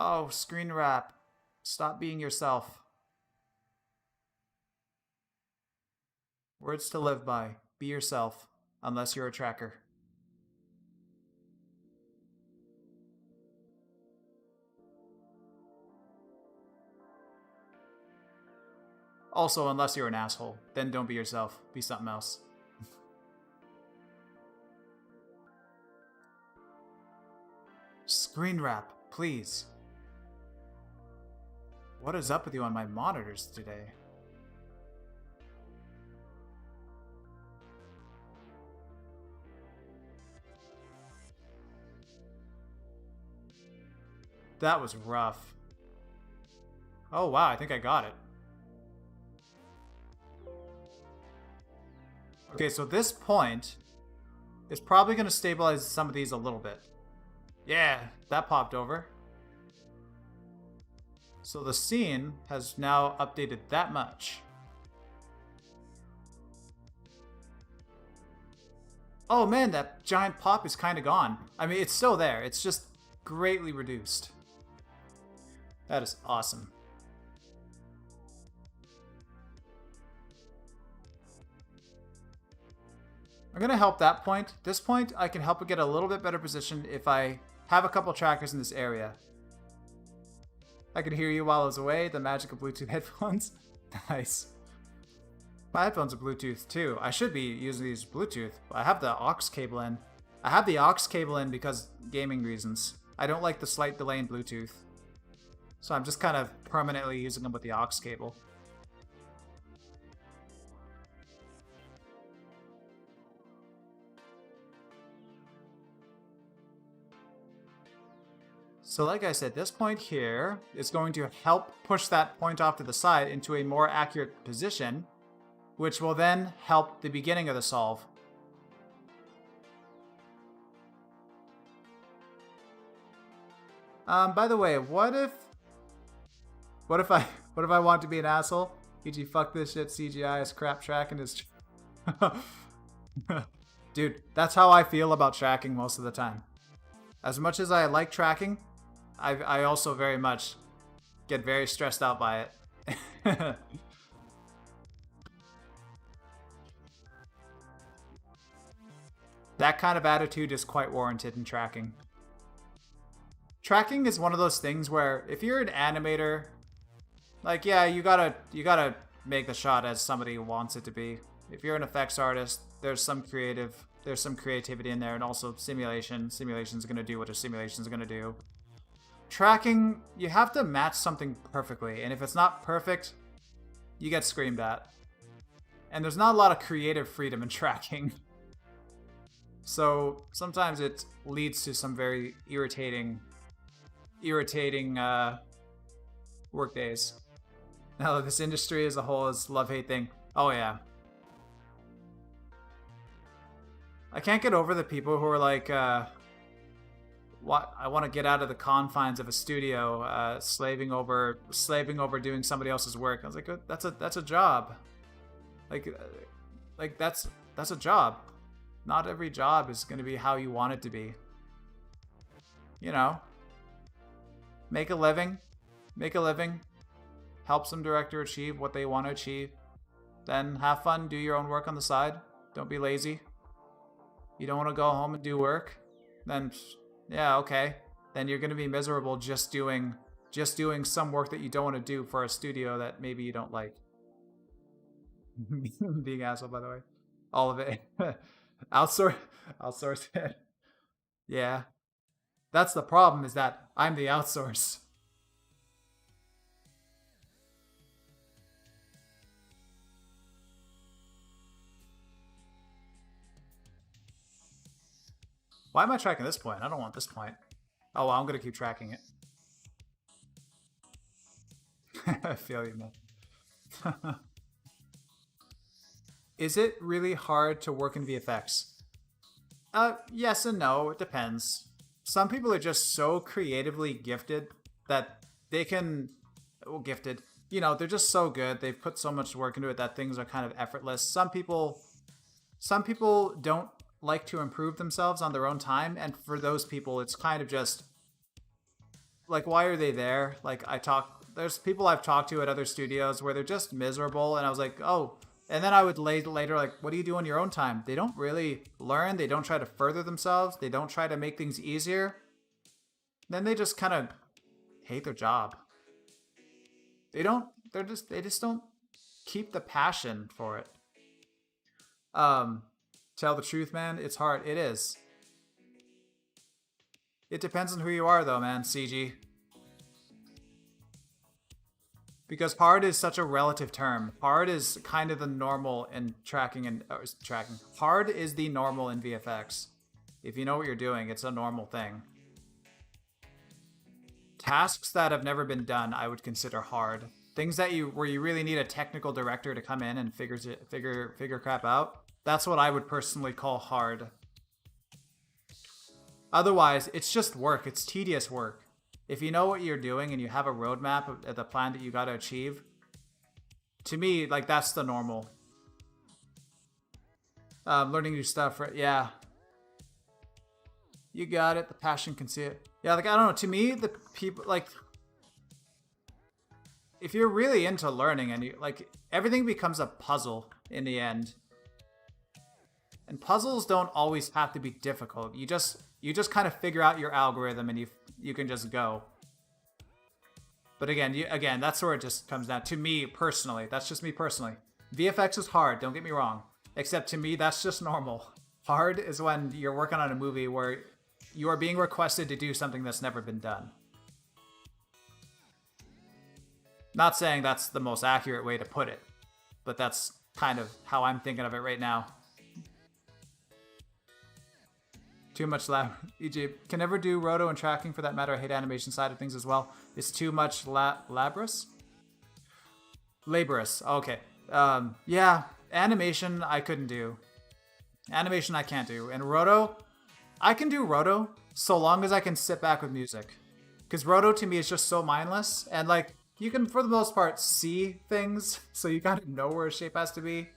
Speaker 1: Oh, screen wrap. Stop being yourself. Words to live by. Be yourself, unless you're a tracker. Also, unless you're an asshole, then don't be yourself. Be something else. Screen wrap, please. what is up with you on my monitors today? That was rough. Oh wow, I think I got it. Okay, so this point is probably going to stabilize some of these a little bit. Yeah, that popped over. So the scene has now updated that much. Oh man, that giant pop is kind of gone. I mean, it's still there. It's just greatly reduced. That is awesome. I'm going to help that point. This point, I can help it get a little bit better positioned if I have a couple trackers in this area. I could hear you while I was away. The magic of Bluetooth headphones. Nice. My headphones are Bluetooth too. I should be using these Bluetooth. I have the aux cable in. I have the aux cable in because gaming reasons. I don't like the slight delay in Bluetooth. So I'm just kind of permanently using them with the aux cable. So like I said, this point here is going to help push that point off to the side into a more accurate position, which will then help the beginning of the solve. By the way, what if I want to be an asshole? E.g., fuck this shit, CGI is crap, tracking is... Dude, that's how I feel about tracking most of the time. As much as I like tracking, I also very much get very stressed out by it. That kind of attitude is quite warranted in tracking. Tracking is one of those things where if you're an animator, like, yeah, you gotta make the shot as somebody wants it to be. If you're an effects artist, there's some creativity in there, and also simulation. Simulation's gonna do what a simulation's gonna do. Tracking, you have to match something perfectly, and if it's not perfect, you get screamed at. And there's not a lot of creative freedom in tracking. So sometimes it leads to some very irritating work days. Now, this industry as a whole is a love-hate thing. Oh yeah. I can't get over the people who are like, what? I want to get out of the confines of a studio, slaving over doing somebody else's work. I was like, that's a job. Like that's a job. Not every job is going to be how you want it to be. You know, make a living, help some director achieve what they want to achieve. Then have fun, do your own work on the side. Don't be lazy. You don't want to go home and do work, then yeah, okay. Then you're going to be miserable just doing some work that you don't want to do for a studio that maybe you don't like. Being asshole, by the way. All of it. Outsource it. Yeah. That's the problem, is that I'm the outsource. Why am I tracking this point? I don't want this point. Oh, well, I'm going to keep tracking it. I feel you, man. Is it really hard to work in VFX? Yes and no. It depends. Some people are just so creatively gifted that they can... Well, gifted. You know, they're just so good. They've put so much work into it that things are kind of effortless. Some people don't like to improve themselves on their own time, and for those people it's kind of just like, why are they there? Like, there's people I've talked to at other studios where they're just miserable, and I was like, oh, and then I would later like, what do you do on your own time? They don't really learn, they don't try to further themselves, they don't try to make things easier. Then they just kind of hate their job. They just don't keep the passion for it. Tell the truth, man, it's hard. It is. It depends on who you are, though, man, CG. Because hard is such a relative term. Hard is kind of the normal in tracking and tracking. Hard is the normal in VFX. If you know what you're doing, it's a normal thing. Tasks that have never been done, I would consider hard. Things that where you really need a technical director to come in and figure crap out. That's what I would personally call hard. Otherwise, it's just work. It's tedious work. If you know what you're doing and you have a roadmap of the plan that you got to achieve, to me, like, that's the normal. Learning new stuff, right? Yeah. You got it. The passion can see it. Yeah, like, I don't know. To me, the people, like, if you're really into learning and you, like, everything becomes a puzzle in the end. And puzzles don't always have to be difficult. You just kind of figure out your algorithm and you can just go. But again, that's where it just comes down to me personally. That's just me personally. VFX is hard, don't get me wrong. Except to me, that's just normal. Hard is when you're working on a movie where you are being requested to do something that's never been done. Not saying that's the most accurate way to put it, but that's kind of how I'm thinking of it right now. Too much e.g. can never do roto and tracking for that matter. I hate animation side of things as well. It's too much laborious. Okay. Yeah, animation I couldn't do. Animation I can't do. And roto, I can do roto so long as I can sit back with music. Because roto to me is just so mindless. And like, you can for the most part see things, so you kind of know where a shape has to be.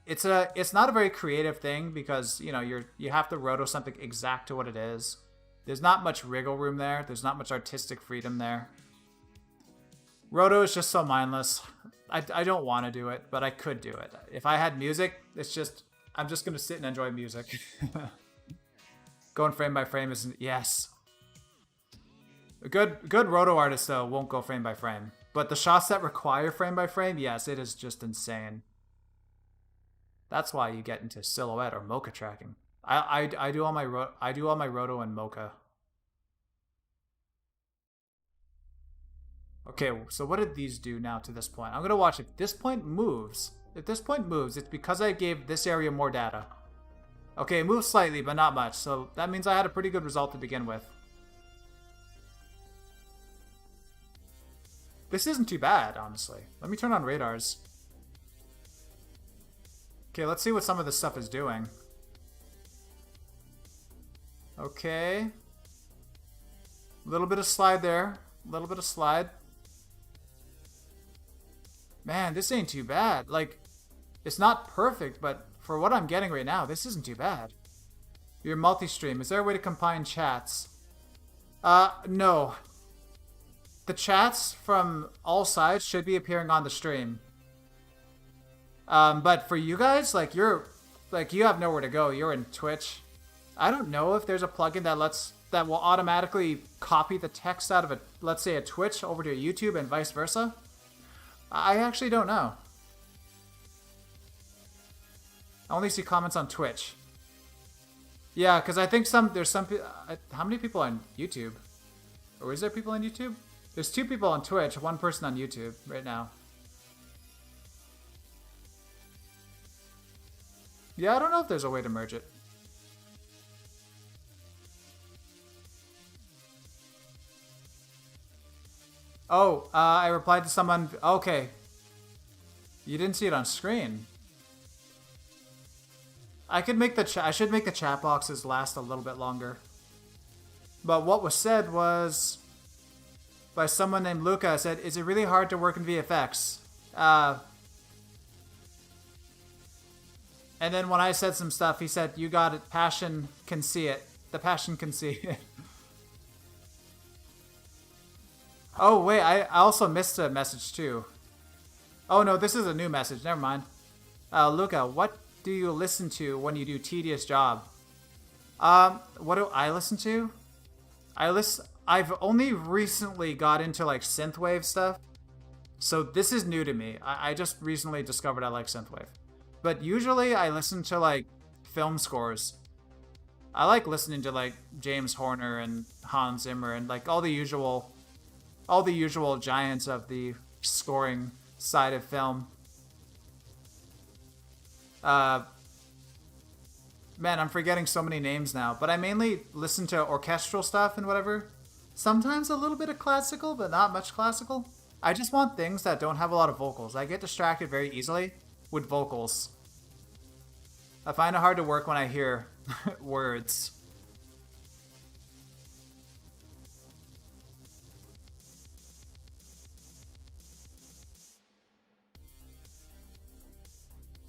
Speaker 1: It's not a very creative thing because, you know, you have to roto something exact to what it is. There's not much wriggle room there. There's not much artistic freedom there. Roto is just so mindless. I don't want to do it, but I could do it. If I had music, I'm just going to sit and enjoy music. Going frame by frame isn't, yes. A good roto artist, though, won't go frame by frame. But the shots that require frame by frame, yes, it is just insane. That's why you get into silhouette or mocha tracking. I do all my roto and mocha. Okay, so what did these do now to this point? I'm gonna watch if this point moves. If this point moves, it's because I gave this area more data. Okay, it moves slightly, but not much. So that means I had a pretty good result to begin with. This isn't too bad, honestly. Let me turn on radars. Okay, let's see what some of this stuff is doing. Okay. A little bit of slide there. A little bit of slide. Man, this ain't too bad. Like, it's not perfect, but for what I'm getting right now, this isn't too bad. Your multi-stream. Is there a way to combine chats? No. The chats from all sides should be appearing on the stream. But for you guys, like, you have nowhere to go. You're in Twitch. I don't know if there's a plugin that will automatically copy the text out of let's say a Twitch over to a YouTube and vice versa. I actually don't know. I only see comments on Twitch. Yeah, because I think there's some how many people on YouTube? Or is there people on YouTube? There's 2 people on Twitch, 1 person on YouTube right now. Yeah, I don't know if there's a way to merge it. Oh, I replied to someone. Okay. You didn't see it on screen. I should make the chat boxes last a little bit longer. But what was said was by someone named Luca. Said, "Is it really hard to work in VFX?" And then when I said some stuff, he said, "You got it. Passion can see it. The passion can see it." Oh, wait. I also missed a message, too. Oh, no. This is a new message. Never mind. Luca, what do you listen to when you do tedious job? What do I listen to? I've only recently got into, like, synthwave stuff. So this is new to me. I just recently discovered I like synthwave. But usually I listen to, like, film scores. I like listening to, like, James Horner and Hans Zimmer and, like, all the usual giants of the scoring side of film. Man, I'm forgetting so many names now, but I mainly listen to orchestral stuff and whatever. Sometimes a little bit of classical, but not much classical. I just want things that don't have a lot of vocals. I get distracted very easily with vocals. I find it hard to work when I hear words.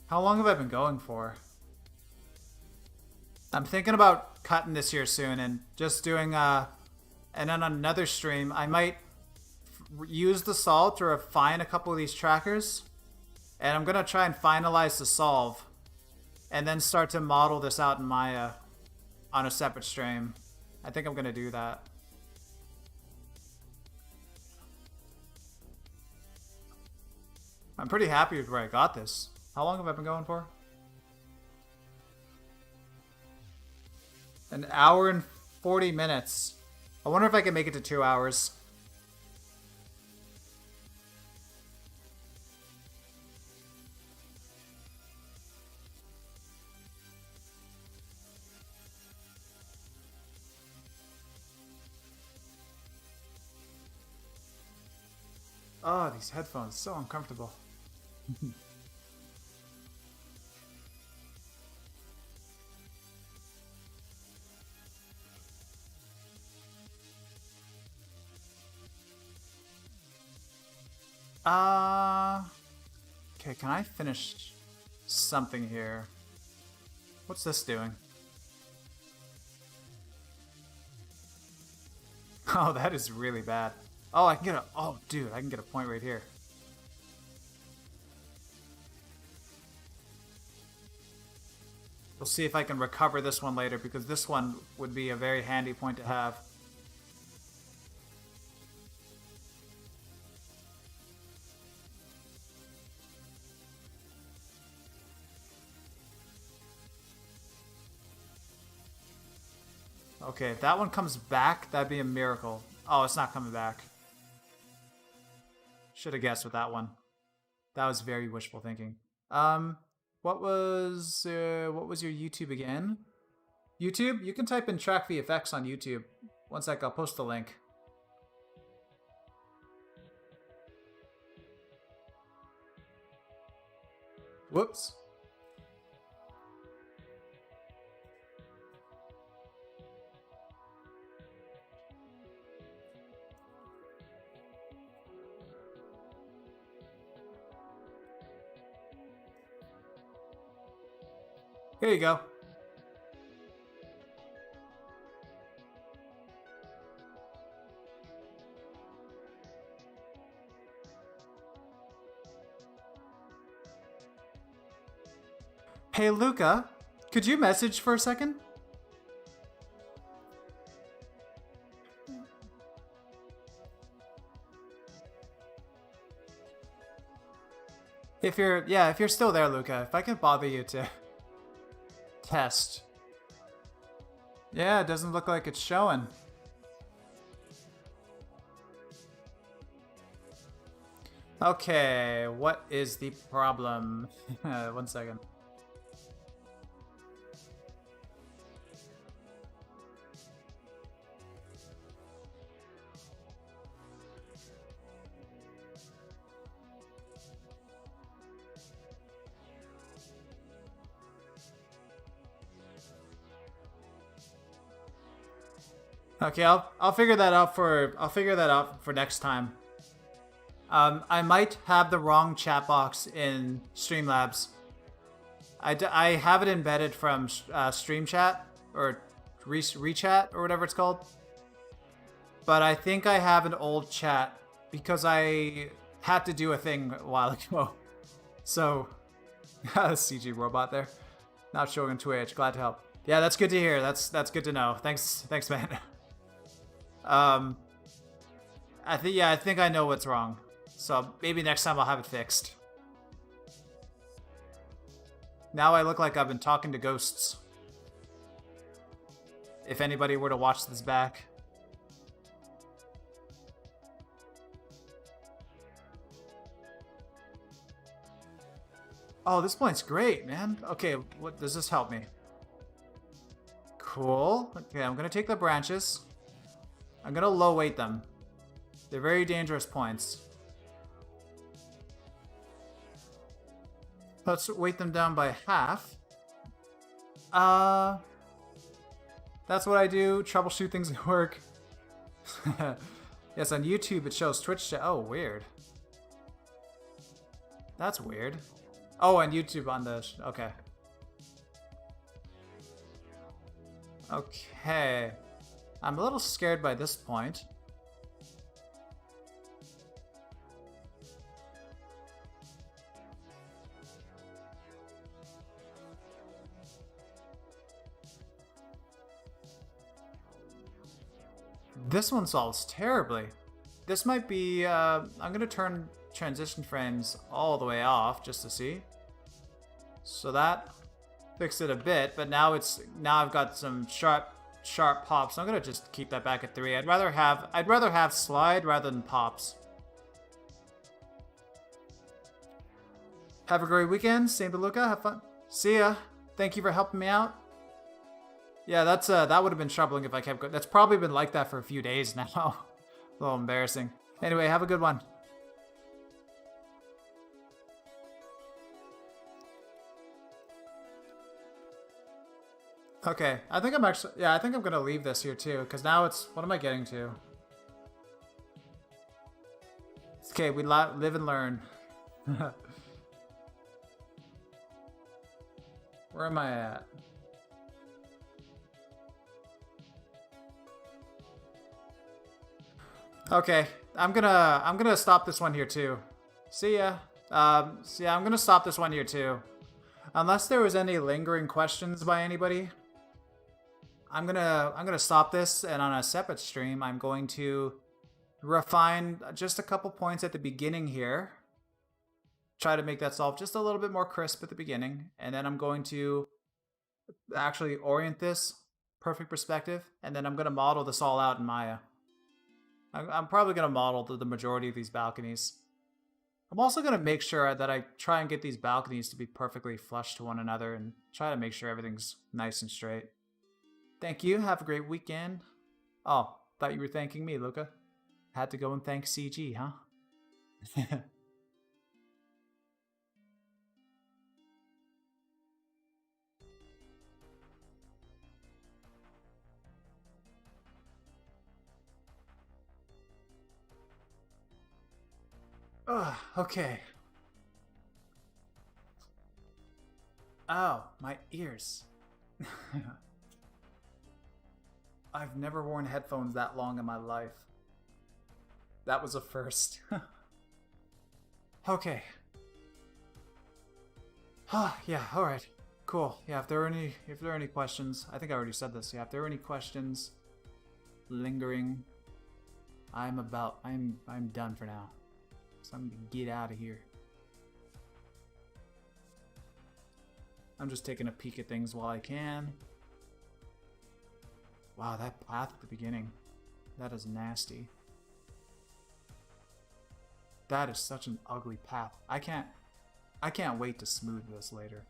Speaker 1: How long have I been going for? I'm thinking about cutting this here soon and just doing and then on another stream I might use the solve to refine a couple of these trackers, and I'm gonna try and finalize the solve and then start to model this out in Maya on a separate stream. I think I'm gonna do that. I'm pretty happy with where I got this. How long have I been going for? An hour and 40 minutes. I wonder if I can make it to 2 hours. Oh, these headphones, so uncomfortable. Okay, can I finish something here? What's this doing? Oh, that is really bad. Oh, I can get a... Oh, dude, I can get a point right here. We'll see if I can recover this one later, because this one would be a very handy point to have. Okay, if that one comes back, that'd be a miracle. Oh, it's not coming back. Should have guessed with that one. That was very wishful thinking. What was your YouTube again? YouTube? You can type in track VFX on YouTube. One sec, I'll post the link. Whoops. Here you go. Hey Luca, could you message for a second? If you're still there, Luca, if I can bother you to test. Yeah, it doesn't look like it's showing. Okay, what is the problem? 1 second. Okay, I'll figure that out for next time. I might have the wrong chat box in Streamlabs. I have it embedded from Stream Chat or Rechat or whatever it's called. But I think I have an old chat because I had to do a thing a while ago. So, CG robot there, not showing on Twitch. Glad to help. Yeah, that's good to hear. That's good to know. Thanks, man. I think I know what's wrong. So maybe next time I'll have it fixed. Now I look like I've been talking to ghosts. If anybody were to watch this back. Oh, this point's great, man. Okay, what does this help me? Cool. Okay, I'm gonna take the branches. I'm gonna low weight them. They're very dangerous points. Let's weight them down by half. That's what I do. Troubleshoot things at work. Yes, on YouTube it shows Twitch chat. Oh, weird. That's weird. Oh, on YouTube on the... Okay. Okay. I'm a little scared by this point. This one solves terribly. This might be... I'm going to turn transition frames all the way off just to see. So that fixed it a bit, but now I've got some sharp pops. I'm gonna just keep that back at 3. I'd rather have slide rather than pops. Have a great weekend, Saint Beluga. Have fun. See ya. Thank you for helping me out. Yeah, that's that would have been troubling if I kept going. That's probably been like that for a few days now. A little embarrassing. Anyway, have a good one. Okay, I think I'm gonna leave this here too, because now it's, what am I getting to? Okay, we live and learn. Where am I at? Okay, I'm gonna stop this one here too. See ya. So yeah, I'm gonna stop this one here too. Unless there was any lingering questions by anybody, I'm gonna stop this, and on a separate stream, I'm going to refine just a couple points at the beginning here. Try to make that solve just a little bit more crisp at the beginning, and then I'm going to actually orient this perfect perspective, and then I'm gonna model this all out in Maya. I'm probably gonna model the majority of these balconies. I'm also gonna make sure that I try and get these balconies to be perfectly flush to one another, and try to make sure everything's nice and straight. Thank you. Have a great weekend. Oh, thought you were thanking me, Luca. Had to go and thank CG, huh? Okay. Oh, my ears. I've never worn headphones that long in my life. That was a first. Okay. Yeah, alright. Cool. Yeah, if there are any questions, I think I already said this. Yeah, if there are any questions lingering, I'm done for now. So I'm gonna get out of here. I'm just taking a peek at things while I can. Wow, that path at the beginning. That is nasty. That is such an ugly path. I can't wait to smooth this later.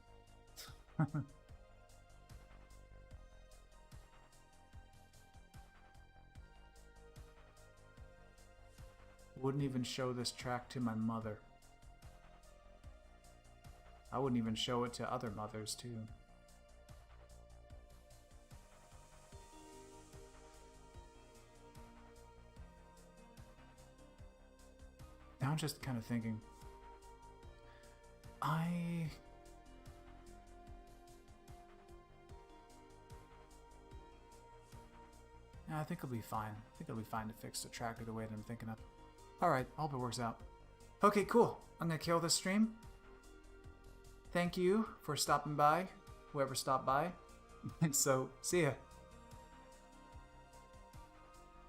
Speaker 1: Wouldn't even show this track to my mother. I wouldn't even show it to other mothers, too. Now I'm just kind of thinking, I think it'll be fine. I think it'll be fine to fix the tracker the way that I'm thinking of. Alright, I hope it works out. Okay, cool. I'm gonna kill this stream. Thank you for stopping by, whoever stopped by. So, see ya.